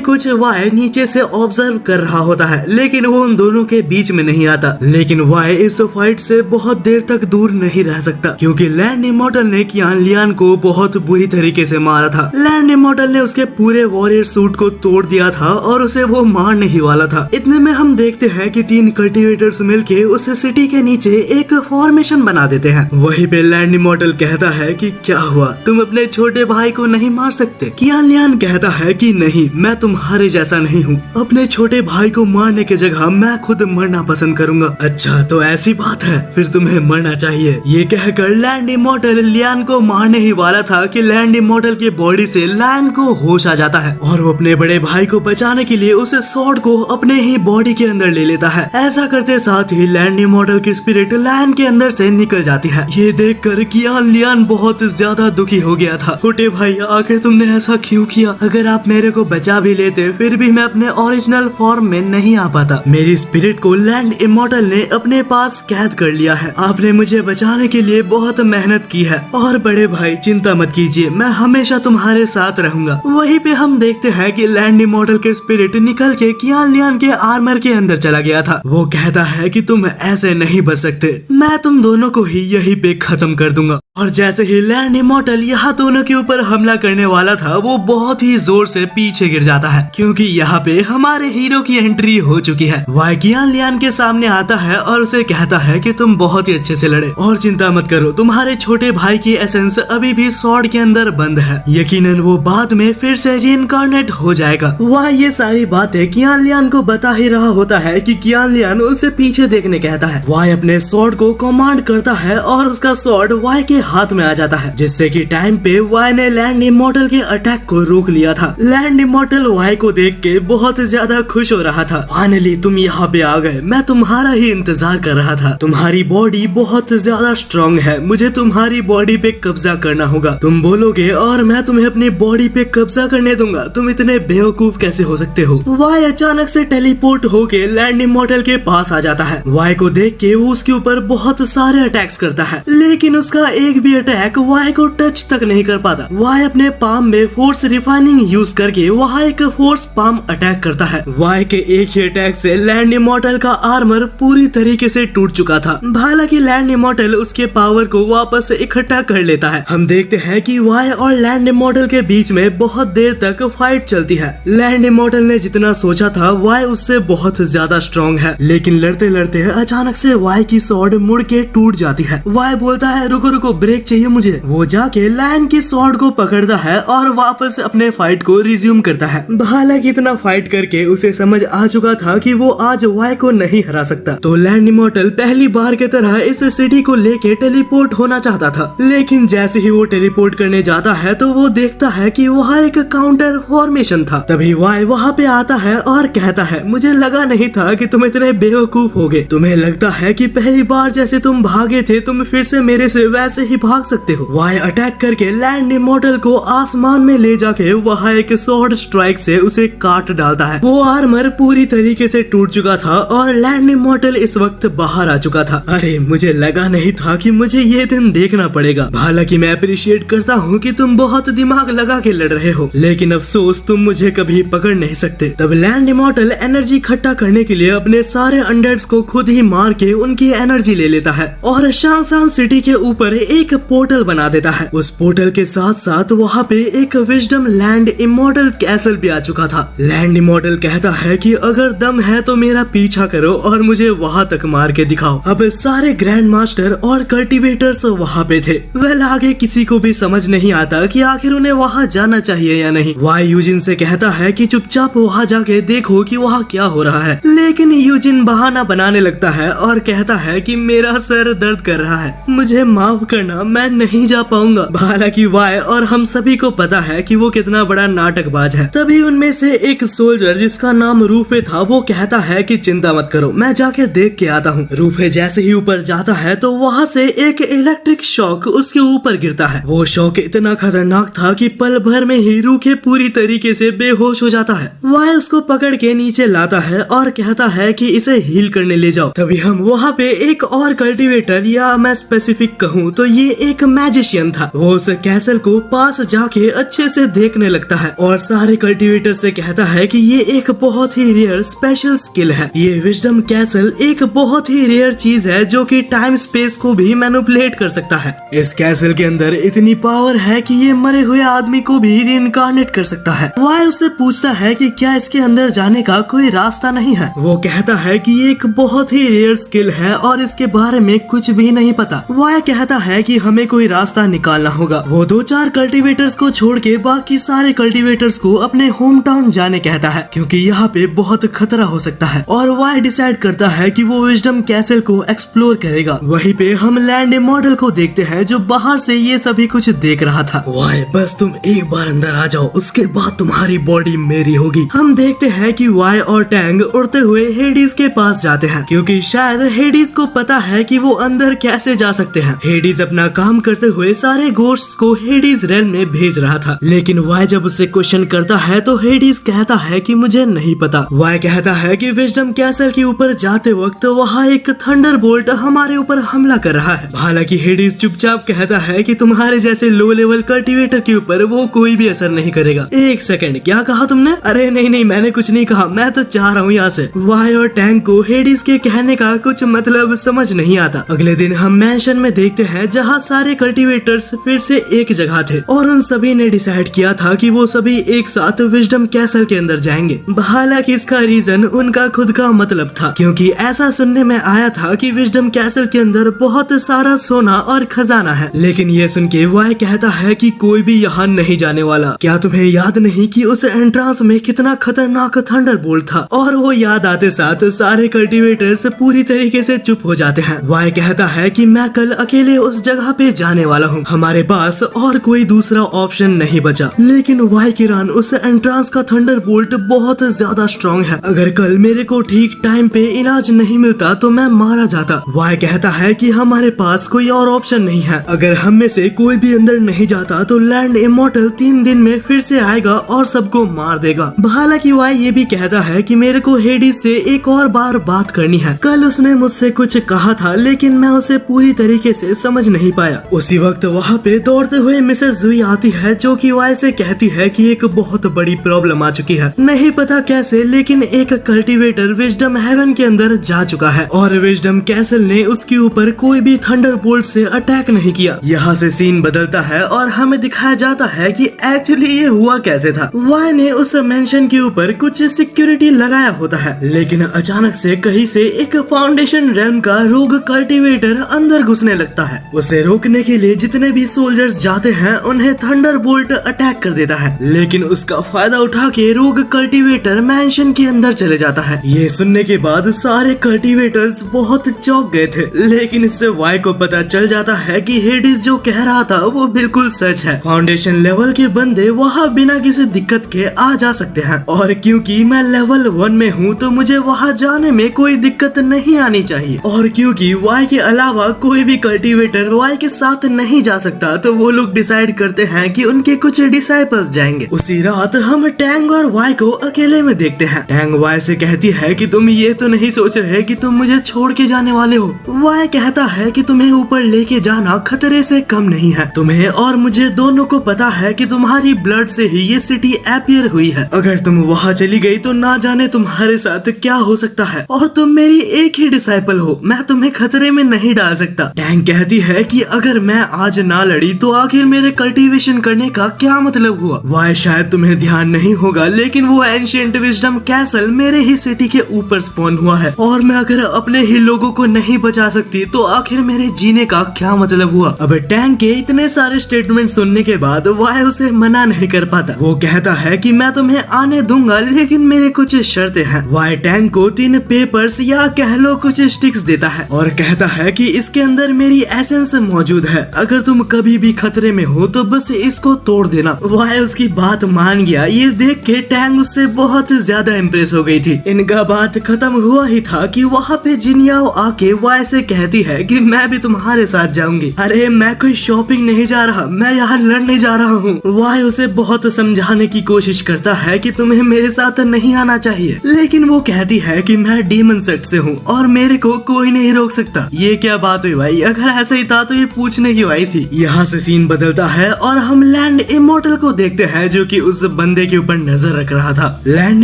कुछ वाई नीचे से ऑब्जर्व कर रहा होता है, लेकिन वो उन दोनों के बीच में नहीं आता। लेकिन वाई इस फाइट से बहुत देर तक दूर नहीं रह सकता, क्योंकि लैंड इमॉर्टल ने कियान लियान को बहुत बुरी तरीके से मारा था। लैंड इमॉर्टल ने उसके पूरे वॉरियर सूट को तोड़ दिया था और उसे वो मारने ही वाला था। इतने में हम देखते हैं कि 3 कल्टीवेटर्स मिलके उस सिटी के नीचे एक फॉर्मेशन बना देते हैं। वहीं पे लैंड इमॉर्टल कहता है कि क्या हुआ, तुम अपने छोटे भाई को नहीं मार सकते? कियान लियान कहता है कि नहीं, मैं तुम्हारे जैसा नहीं हूँ, अपने छोटे भाई को मारने की जगह मैं खुद मरना पसंद करूंगा। अच्छा तो ऐसी बात है, फिर तुम्हें मरना चाहिए। ये कहकर लैंड इमॉर्टल लियान को मारने ही वाला था कि लैंड इमॉर्टल की बॉडी से लियान को होश आ जाता है और वो अपने बड़े भाई को बचाने के लिए उस स्वॉर्ड को अपने ही बॉडी के अंदर ले लेता है। ऐसा करते साथ ही लैंड इमॉर्टल की स्पिरिट लियान के अंदर से निकल जाती है। ये देखकर कियान लियान बहुत ज्यादा दुखी हो गया था। छोटे भाई आखिर तुमने ऐसा क्यों किया? अगर आप मेरे को बचा भी लेते फिर भी मैं अपने ओरिजिनल फॉर्म में नहीं आ पाता। मेरी स्पिरिट को लैंड इमॉर्टल ने अपने पास कैद कर लिया है। आपने मुझे बचाने के लिए बहुत मेहनत की है और बड़े भाई चिंता मत कीजिए, मैं हमेशा तुम्हारे साथ रहूंगा। वहीं पे हम देखते हैं कि लैंड इमॉर्टल के स्पिरिट निकल के कियान लियान के आर्मर के अंदर चला गया था। वो कहता है कि तुम ऐसे नहीं बच सकते, मैं तुम दोनों को ही यहीं पे खत्म कर दूंगा। और जैसे ही लैंड इमॉर्टल यहाँ दोनों के ऊपर हमला करने वाला था, वो बहुत ही जोर से पीछे गिर जाता है, क्योंकि यहाँ पे हमारे हीरो की एंट्री हो चुकी है। वाई कियान लियान के सामने आता है और उसे कहता है कि तुम बहुत ही अच्छे से लड़े और चिंता मत करो, तुम्हारे छोटे भाई की एसेंस अभी भी स्वॉर्ड के अंदर बंद है, यकीनन वो बाद में फिर से रीइंकार्नेट हो जाएगा। वाई ये सारी बातें कियान लियान को बता ही रहा होता है कि कियान लियान उसे पीछे देखने कहता है। वाई अपने स्वॉर्ड को कमांड करता है और उसका स्वॉर्ड वाई के हाथ में आ जाता है, जिससे कि टाइम पे वाई ने लैंड इमॉर्टल के अटैक को रोक लिया था। लैंड इमॉर्टल वाई को देख के बहुत ज्यादा खुश हो रहा था। फाइनली तुम यहाँ पे आ गए, मैं तुम्हारा ही इंतजार कर रहा था। तुम्हारी बॉडी बहुत ज्यादा स्ट्रॉन्ग है, मुझे तुम्हारी बॉडी पे कब्जा करना होगा। तुम बोलोगे और मैं तुम्हें अपनी बॉडी पे कब्जा करने दूंगा। तुम इतने बेवकूफ कैसे हो सकते हो? वाई अचानक से टेलीपोर्ट होके लैंड इमॉर्टल के पास आ जाता है। वाई को देख के वो उसके ऊपर बहुत सारे अटैक्स करता है, लेकिन उसका एक भी अटैक वाई को टच तक नहीं कर पाता। वाई अपने पाम में फोर्स रिफाइनिंग यूज करके वहाँ एक फोर्स पाम अटैक करता है। वाई के एक ही अटैक से लैंड इमॉर्टल का आर्मर पूरी तरीके से टूट चुका था। हालांकि लैंड इमॉर्टल उसके पावर को वापस इकट्ठा कर लेता है। हम देखते हैं कि वाई और लैंड इमॉर्टल के बीच में बहुत देर तक फाइट चलती है। लैंड इमॉर्टल ने जितना सोचा था वाई उससे बहुत ज्यादा स्ट्रॉन्ग है, लेकिन लड़ते लड़ते अचानक से वाई की स्वॉर्ड मुड़ के टूट जाती है। वाई बोलता है रुको रुको, ब्रेक चाहिए मुझे। वो जाके लैंड की स्वॉर्ड को पकड़ता है और वापस अपने फाइट को रिज्यूम करता है। हालांकि इतना फाइट करके उसे समझ आ चुका था कि वो आज वाई को नहीं हरा सकता, तो लैंड इमॉर्टल पहली बार की तरह इस सिटी को लेके टेलीपोर्ट होना चाहता था। लेकिन जैसे ही वो टेलीपोर्ट करने जाता है तो वो देखता है कि वहाँ एक काउंटर फॉर्मेशन था। तभी वाई वहाँ पे आता है और कहता है, मुझे लगा नहीं था कि तुम इतने बेवकूफ होगे। तुम्हें लगता है कि पहली बार जैसे तुम भागे थे तुम फिर से मेरे से वैसे ही भाग सकते हो। वाई अटैक करके लैंड इमॉर्टल को आसमान में ले जाके वहाँ एक स्वॉर्ड स्ट्राइक से उसे काट डालता है। वो आर्मर पूरी तरीके से टूट चुका था और लैंड इमॉर्टल इस वक्त बाहर आ चुका था। अरे मुझे लगा नहीं था कि मुझे ये दिन देखना पड़ेगा। हालांकि मैं अप्रिशिएट करता हूँ कि तुम बहुत दिमाग लगा के लड़ रहे हो, लेकिन अफसोस तुम मुझे कभी पकड़ नहीं सकते। तब लैंड इमॉर्टल एनर्जी इकट्ठा करने के लिए अपने सारे अंडर्स को खुद ही मार के उनकी एनर्जी ले लेता है और शांगसान सिटी के ऊपर एक पोर्टल बना देता है। उस पोर्टल के साथ साथ वहाँ पे एक विजडम लैंड इमॉर्टल कैसल भी आ चुका था। लैंड इमॉर्टल कहता है कि अगर दम है तो मेरा पीछा करो और मुझे वहाँ तक मार के दिखाओ। अब सारे ग्रैंड मास्टर और कल्टीवेटर्स वहाँ पे थे। वेल आगे किसी को भी समझ नहीं आता कि आखिर उन्हें वहाँ जाना चाहिए या नहीं। वाई यूजिन से कहता है कि चुपचाप वहाँ जाके देखो कि वहाँ क्या हो रहा है, लेकिन यूजिन बहाना बनाने लगता है और कहता है कि मेरा सर दर्द कर रहा है, मुझे माफ करना, मैं नहीं जा पाऊंगा। हालांकि वाई और हम सभी को पता है कि वो कितना बड़ा नाटकबाज है। तभी उनमें से एक सोल्जर जिसका नाम रूफे था वो कहता है कि चिंता मत करो, मैं जाके देख के आता हूँ। रूफे जैसे ही ऊपर जाता है तो वहाँ से एक इलेक्ट्रिक शॉक उसके ऊपर गिरता है। वो शॉक इतना खतरनाक था कि पल भर में ही रूफे पूरी तरीके से बेहोश हो जाता है। वाई उसको पकड़ के नीचे लाता है और कहता है कि इसे हील करने ले जाओ। तभी हम वहाँ पे एक और कल्टीवेटर, या मैं स्पेसिफिक कहूँ तो ये एक मैजिशियन था, वो उस कैसल को पास जाके अच्छे से देखने लगता है और सारे कल्टीवेटर से कहता है कि ये एक बहुत ही रेयर स्पेशल स्किल है। ये विजडम कैसल एक बहुत ही रेयर चीज है जो कि टाइम स्पेस को भी मैनिपुलेट कर सकता है। इस कैसल के अंदर इतनी पावर है कि ये मरे हुए आदमी को भी रिइंकार्नेट कर सकता है। वाई उससे पूछता है कि क्या इसके अंदर जाने का कोई रास्ता नहीं है। वो कहता है कि ये एक बहुत ही रेयर स्किल है और इसके बारे में कुछ भी नहीं पता। वाई कहता है कि हमें कोई रास्ता निकालना होगा। वो 2-4 कल्टीवेटर्स को छोड़ के बाकी सारे कल्टीवेटर्स को अपने होम टाउन जाने कहता है, क्योंकि यहाँ पे बहुत खतरा हो सकता है। और वाई डिसाइड करता है कि वो विजडम कैसल को एक्सप्लोर करेगा। वहीं पे हम लैंड इमॉर्टल को देखते हैं जो बाहर से ये सभी कुछ देख रहा था। वाई बस तुम एक बार अंदर आ जाओ, उसके बाद तुम्हारी बॉडी मेरी होगी। हम देखते हैं कि वाई और टैंग उड़ते हुए हेडीज के पास जाते हैं, क्योंकि शायद हेडीज को पता है कि वो अंदर कैसे जा सकते हैं। हेडीज अपना काम करते हुए सारे घोस्ट्स को हेडीज रेल में भेज रहा था, लेकिन वाई जब उससे क्वेश्चन करता है तो हेडीज कहता है कि मुझे नहीं पता। वाई कहता है कि विजडम कैसल के ऊपर जाते वक्त वहाँ एक थंडरबोल्ट हमारे ऊपर हमला कर रहा है। हालांकि हेडीज चुपचाप कहता है कि तुम्हारे जैसे लो लेवल कल्टीवेटर के ऊपर वो कोई भी असर नहीं करेगा। एक सेकंड, क्या कहा तुमने? अरे नहीं, मैंने कुछ नहीं कहा, मैं तो चाह रहा हूँ यहाँ से। वाई और टैंक को हेडीज के कहने का कुछ मतलब समझ नहीं आता। अगले दिन हम मैंशन में देखते हैं जहाँ सारे कल्टीवेटर्स फिर से एक जगह थे और उन सभी ने डिसाइड किया था कि वो सभी एक साथ विजडम कैसल के अंदर जाएंगे। हालांकि इसका रीजन उनका खुद का मतलब था, क्योंकि ऐसा सुनने में आया था कि विजडम कैसल के अंदर बहुत सारा सोना और खजाना है। लेकिन ये सुन के वाई कहता है कि कोई भी यहाँ नहीं जाने वाला। क्या तुम्हें याद नहीं कि उस एंट्रांस में कितना खतरनाक थंडरबोल्ट था? और वो याद आते साथ सारे कल्टीवेटर्स पूरी तरीके से चुप हो जाते हैं। वाई कहता है कि मैं कल अकेले उस जगह पे जाने वाला हूँ, हमारे पास और कोई दूसरा ऑप्शन नहीं बचा। लेकिन वाई किरान उस एंट्रांस का थंडरबोल्ट बहुत ज्यादा स्ट्रॉन्ग है, अगर कल मेरे को ठीक टाइम पे इलाज नहीं मिलता तो मैं मारा जाता। वाई कहता है कि हमारे पास कोई और ऑप्शन नहीं है, अगर हम में से कोई भी अंदर नहीं जाता तो लैंड इमॉर्टल 3 दिन में फिर से आएगा और सबको मार देगा। हालांकि वाई ये भी कहता है कि मेरे को हेडीज से एक और बार बात करनी है। कल उसने मुझसे कुछ कहा था लेकिन मैं उसे पूरी तरीके से समझ नहीं पाया। उसी वक्त वहाँ पे दौड़ते हुए मिसेस जुई आती है जो कि वाई से कहती है कि एक बहुत बड़ी प्रॉब्लम आ चुकी है। नहीं पता कैसे, लेकिन एक कल्टीवेटर विजडम हेवन के अंदर जा चुका है और विजडम कैसल ने उसके ऊपर कोई भी थंडरबोल्ट से अटैक नहीं किया। यहाँ से सीन बदलता है और हमें दिखाया जाता है कि एक्चुअली ये हुआ कैसे था। वाई ने उस मेंशन के ऊपर कुछ सिक्योरिटी लगाया होता है, लेकिन अचानक से कहीं से एक फाउंडेशन रेल्म का रोग कल्टीवेटर अंदर घुसने लगता है। उसे रोकने के लिए जितने भी सोल्जर्स जाते हैं उन्हें थंडरबोल्ट अटैक कर देता है, लेकिन उसका फायदा उठा के रोग कल्टीवेटर मैंशन के अंदर चले जाता है। ये सुनने के बाद सारे कल्टीवेटर्स बहुत चौंक गए थे, लेकिन इससे वाई को पता चल जाता है कि हेडिस जो कह रहा था वो बिल्कुल सच है। फाउंडेशन लेवल के बंदे वहाँ बिना किसी दिक्कत के आ जा सकते हैं, और क्योंकि मैं लेवल 1 में हूँ तो मुझे वहाँ जाने में कोई दिक्कत नहीं आनी चाहिए, और क्योंकि वाई के अलावा कोई भी कल्टीवेटर वाई के साथ नहीं जा सकता, तो वो लोग डिसाइड करते हैं कि उनके कुछ डिसाइपल्स जाएंगे। उसी रात हम टैंग और वाई को अकेले में देखते हैं। टैंग वाई से कहती है कि तुम ये तो नहीं सोच रहे कि तुम मुझे छोड़ के जाने वाले हो। वाई कहता है कि तुम्हें ऊपर लेके जाना खतरे से कम नहीं है। तुम्हें और मुझे दोनों को पता है कि तुम्हारी ब्लड से ही ये सिटी अपीयर हुई है। अगर तुम वहाँ चली गई तो ना जाने तुम्हारे साथ क्या हो सकता है, और तुम मेरी एक ही डिसाइपल हो, मैं तुम्हें खतरे में नहीं डाल सकता। टैंग कहती है कि अगर मैं आज ना लड़ी तो आखिर मेरे कल्टीवेशन करने का क्या मतलब हुआ। वाई शायद तुम्हें ध्यान नहीं होगा, लेकिन वो एंशिएंट विजडम कैसल मेरे ही सिटी के ऊपर स्पॉन हुआ है, और मैं अगर अपने ही लोगों को नहीं बचा सकती तो आखिर मेरे जीने का क्या मतलब हुआ। अब टैंग के इतने सारे स्टेटमेंट सुनने के बाद वाई उसे मना नहीं कर पाता। वो कहता है कि मैं तुम्हें आने दूंगा, लेकिन मेरे कुछ शर्तें हैं। वाई टैंग को 3 पेपर्स या कह लो कुछ स्टिक्स देता है, और कहता है कि इसके अंदर मेरी एसेंस मौजूद है। अगर तुम कभी भी खतरे में हो तो बस इसको तोड़ देना। वाई उसकी बात मान गया। ये देख के टैंग उससे बहुत ज्यादा इम्प्रेस हो गई थी। इनका बात खत्म हुआ ही था कि वहाँ पे जिनियाओ आके वाई से कहती है कि मैं भी तुम्हारे साथ जाऊंगी। अरे मैं कोई शॉपिंग नहीं जा रहा, मैं यहाँ लड़ने जा रहा हूँ। वाई उसे बहुत समझाने की कोशिश करता है कि तुम्हें मेरे साथ नहीं आना चाहिए, लेकिन वो कहती है कि मैं डीमन सेट से हूँ और मेरे को कोई नहीं रोक सकता। ये क्या बात हुई भाई, अगर ऐसा ही था तो ये पूछने की आई थी। यहाँ से सीन बदलता है और हम लैंड इमॉर्टल को देखते हैं, जो कि उस बंदे के ऊपर नजर रख रहा था। लैंड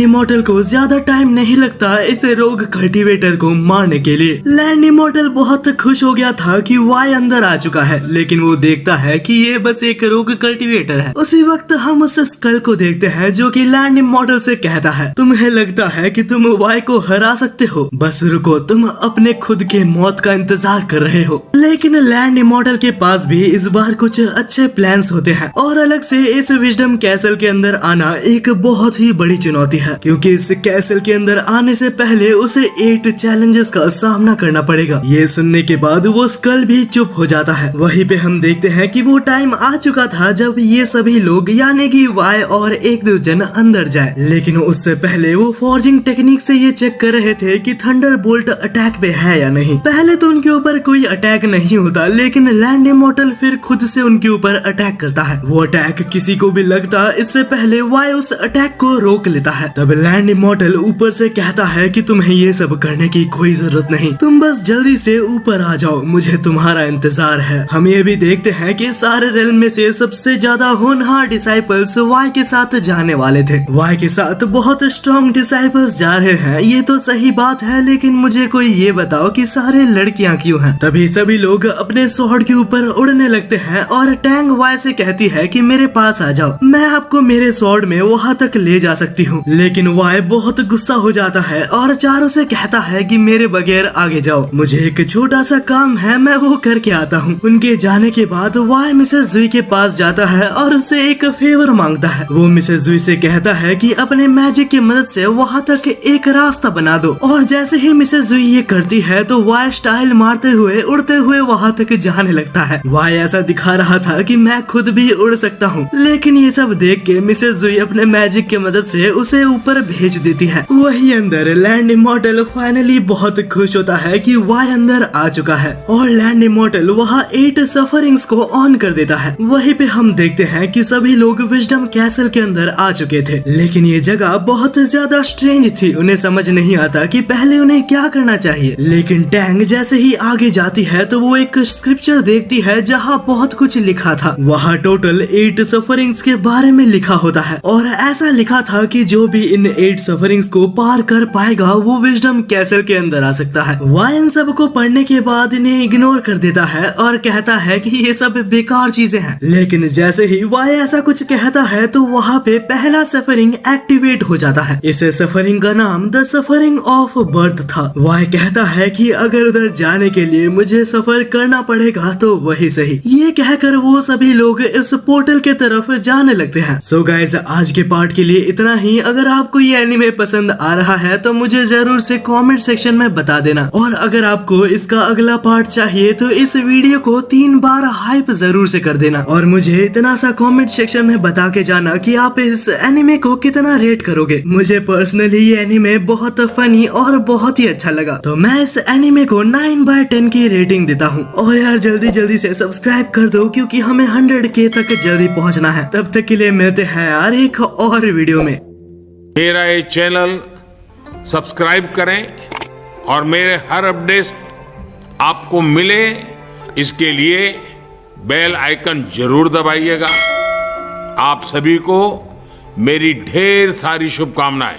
इमॉर्टल को ज्यादा टाइम नहीं लगता इसे रोग कल्टीवेटर को मारने के लिए। लैंड इमॉर्टल बहुत खुश हो गया था कि वाई अंदर आ चुका है, लेकिन वो देखता है कि ये बस एक रोग कल्टीवेटर है। उसी वक्त हम उस स्कल को देखते हैं, जो कि लैंड इमॉर्टल से कहता है तुम्हें लगता है कि तुम वाई को हरा सकते हो, बस रुको, तुम अपने खुद के मौत का इंतजार कर रहे हो। लेकिन लैंड इमॉर्टल के पास भी इस बार कुछ अच्छे प्लान्स होते हैं, और अलग से इस विजडम कैसल के अंदर आना एक बहुत ही बड़ी चुनौती है, क्योंकि इस कैसल के अंदर आने से पहले उसे 8 चैलेंजेस का सामना करना पड़ेगा। ये सुनने के बाद वो स्कल भी चुप हो जाता है। वहीं पे हम देखते हैं कि वो टाइम आ चुका था जब ये सभी लोग यानी कि वाई और एक दो जन अंदर जाए, लेकिन उससे पहले वो फॉर्जिंग टेक्निक से ये चेक कर रहे थे कि थंडर बोल्ट अटैक पे है या नहीं। पहले तो उनके ऊपर कोई अटैक नहीं होता, लेकिन लैंड इमॉर्टल फिर खुद से उनके ऊपर अटैक करता है। वो अटैक किसी को भी लगता इससे पहले वाई उस अटैक को रोक लेता है। तब लैंड इमॉर्टल ऊपर से कहता है कि तुम्हें ये सब करने की कोई जरूरत नहीं, तुम बस जल्दी से ऊपर आ जाओ, मुझे तुम्हारा इंतजार है। हम ये भी देखते हैं कि सारे रेल्म में से सबसे ज्यादा होनहार डिसाइपल्स वाई के साथ जाने वाले थे। वाई के साथ बहुत स्ट्रॉन्ग डिसाइपल्स जा रहे हैं, ये तो सही बात है, लेकिन मुझे कोई ये बताओ कि सारे लड़कियां क्यों हैं? तभी सभी लोग अपने स्वॉर्ड के ऊपर उड़ने लगते हैं, और टैंग वाई से कहती है कि मेरे पास आ जाओ, मैं आपको मेरे स्वॉर्ड में वहाँ तक ले जा सकती हूँ। लेकिन वाई बहुत गुस्सा हो जाता है और चारों से कहता है कि मेरे बगैर आगे जाओ, मुझे एक छोटा सा काम है, मैं वो करके आता हूँ। उनके जाने के बाद वाई मिसेस जुई के पास जाता है और उससे एक फेवर मांगता है। वो मिसेस जुई से कहता है कि अपने मैजिक की मदद से वहाँ तक एक रास्ता बना दो, और जैसे ही मिसेस जुई ये करती है तो वाई स्टाइल मारते हुए उड़ते हुए वहाँ तक जाने लगता है। वाई ऐसा दिखा रहा था कि मैं खुद भी उड़ सकता हूँ, लेकिन ये सब देख के मिसेस जुई अपने मैजिक की मदद से उसे ऊपर भेज देती है। वही अंदर लैंड इमॉर्टल फाइनली बहुत खुश होता है कि वाई अंदर आ चुका है, और लैंड इमॉर्टल वहाँ 8 सफरिंग्स को ऑन कर देता है। वहीं पे हम देखते हैं कि सभी लोग विजडम कैसल के अंदर आ चुके थे, लेकिन ये जगह बहुत ज्यादा स्ट्रेंज थी। उन्हें समझ नहीं आता कि पहले उन्हें क्या करना चाहिए। लेकिन टैंग जैसे ही आगे जाती है तो वो एक स्क्रिप्चर देखती है जहाँ बहुत कुछ लिखा था। वहाँ टोटल 8 सफरिंग्स के बारे में लिखा होता है, और ऐसा लिखा था कि जो भी इन 8 सफरिंग्स को पार कर पाएगा वो विजडम कैसल के अंदर आ सकता है। वाई इन सब को पढ़ने के बाद इन्हें इग्नोर कर देता है और कहता है कि ये सब बेकार चीजें हैं। लेकिन जैसे ही वाई ऐसा कुछ कहता है तो वहाँ पे पहला सफरिंग एक्टिवेट हो जाता है। इस सफरिंग का नाम द सफरिंग ऑफ बर्थ था। वाई कहता है कि अगर उधर जाने के लिए मुझे सफर करना पड़ेगा तो वही सही। ये कहकर वो सभी लोग इस पोर्टल के तरफ जाने लगते हैं। सो गाइस, आज के पार्ट के लिए इतना ही। अगर आपको ये एनिमे पसंद आ रहा है तो मुझे जरूर से कमेंट सेक्शन में बता देना, और अगर आपको इसका अगला पार्ट चाहिए तो इस वीडियो को 3 बार हाइप जरूर से कर देना, और मुझे इतना सा कमेंट सेक्शन में बता के जाना कि आप इस एनिमे को कितना रेट करोगे। मुझे पर्सनली ये एनिमे बहुत फनी और बहुत ही अच्छा लगा, तो मैं इस एनिमे को 9/10 की रेटिंग देता हूँ। और यार जल्दी से सब्सक्राइब कर दो, क्योंकि हमें 100K तक जल्दी पहुँचना है। तब तक के लिए मिलते हैं यार एक और वीडियो में। मेरा ये चैनल सब्सक्राइब करें और मेरे हर अपडेट आपको मिले, इसके लिए बेल आइकन जरूर दबाइएगा। आप सभी को मेरी ढेर सारी शुभकामनाएं।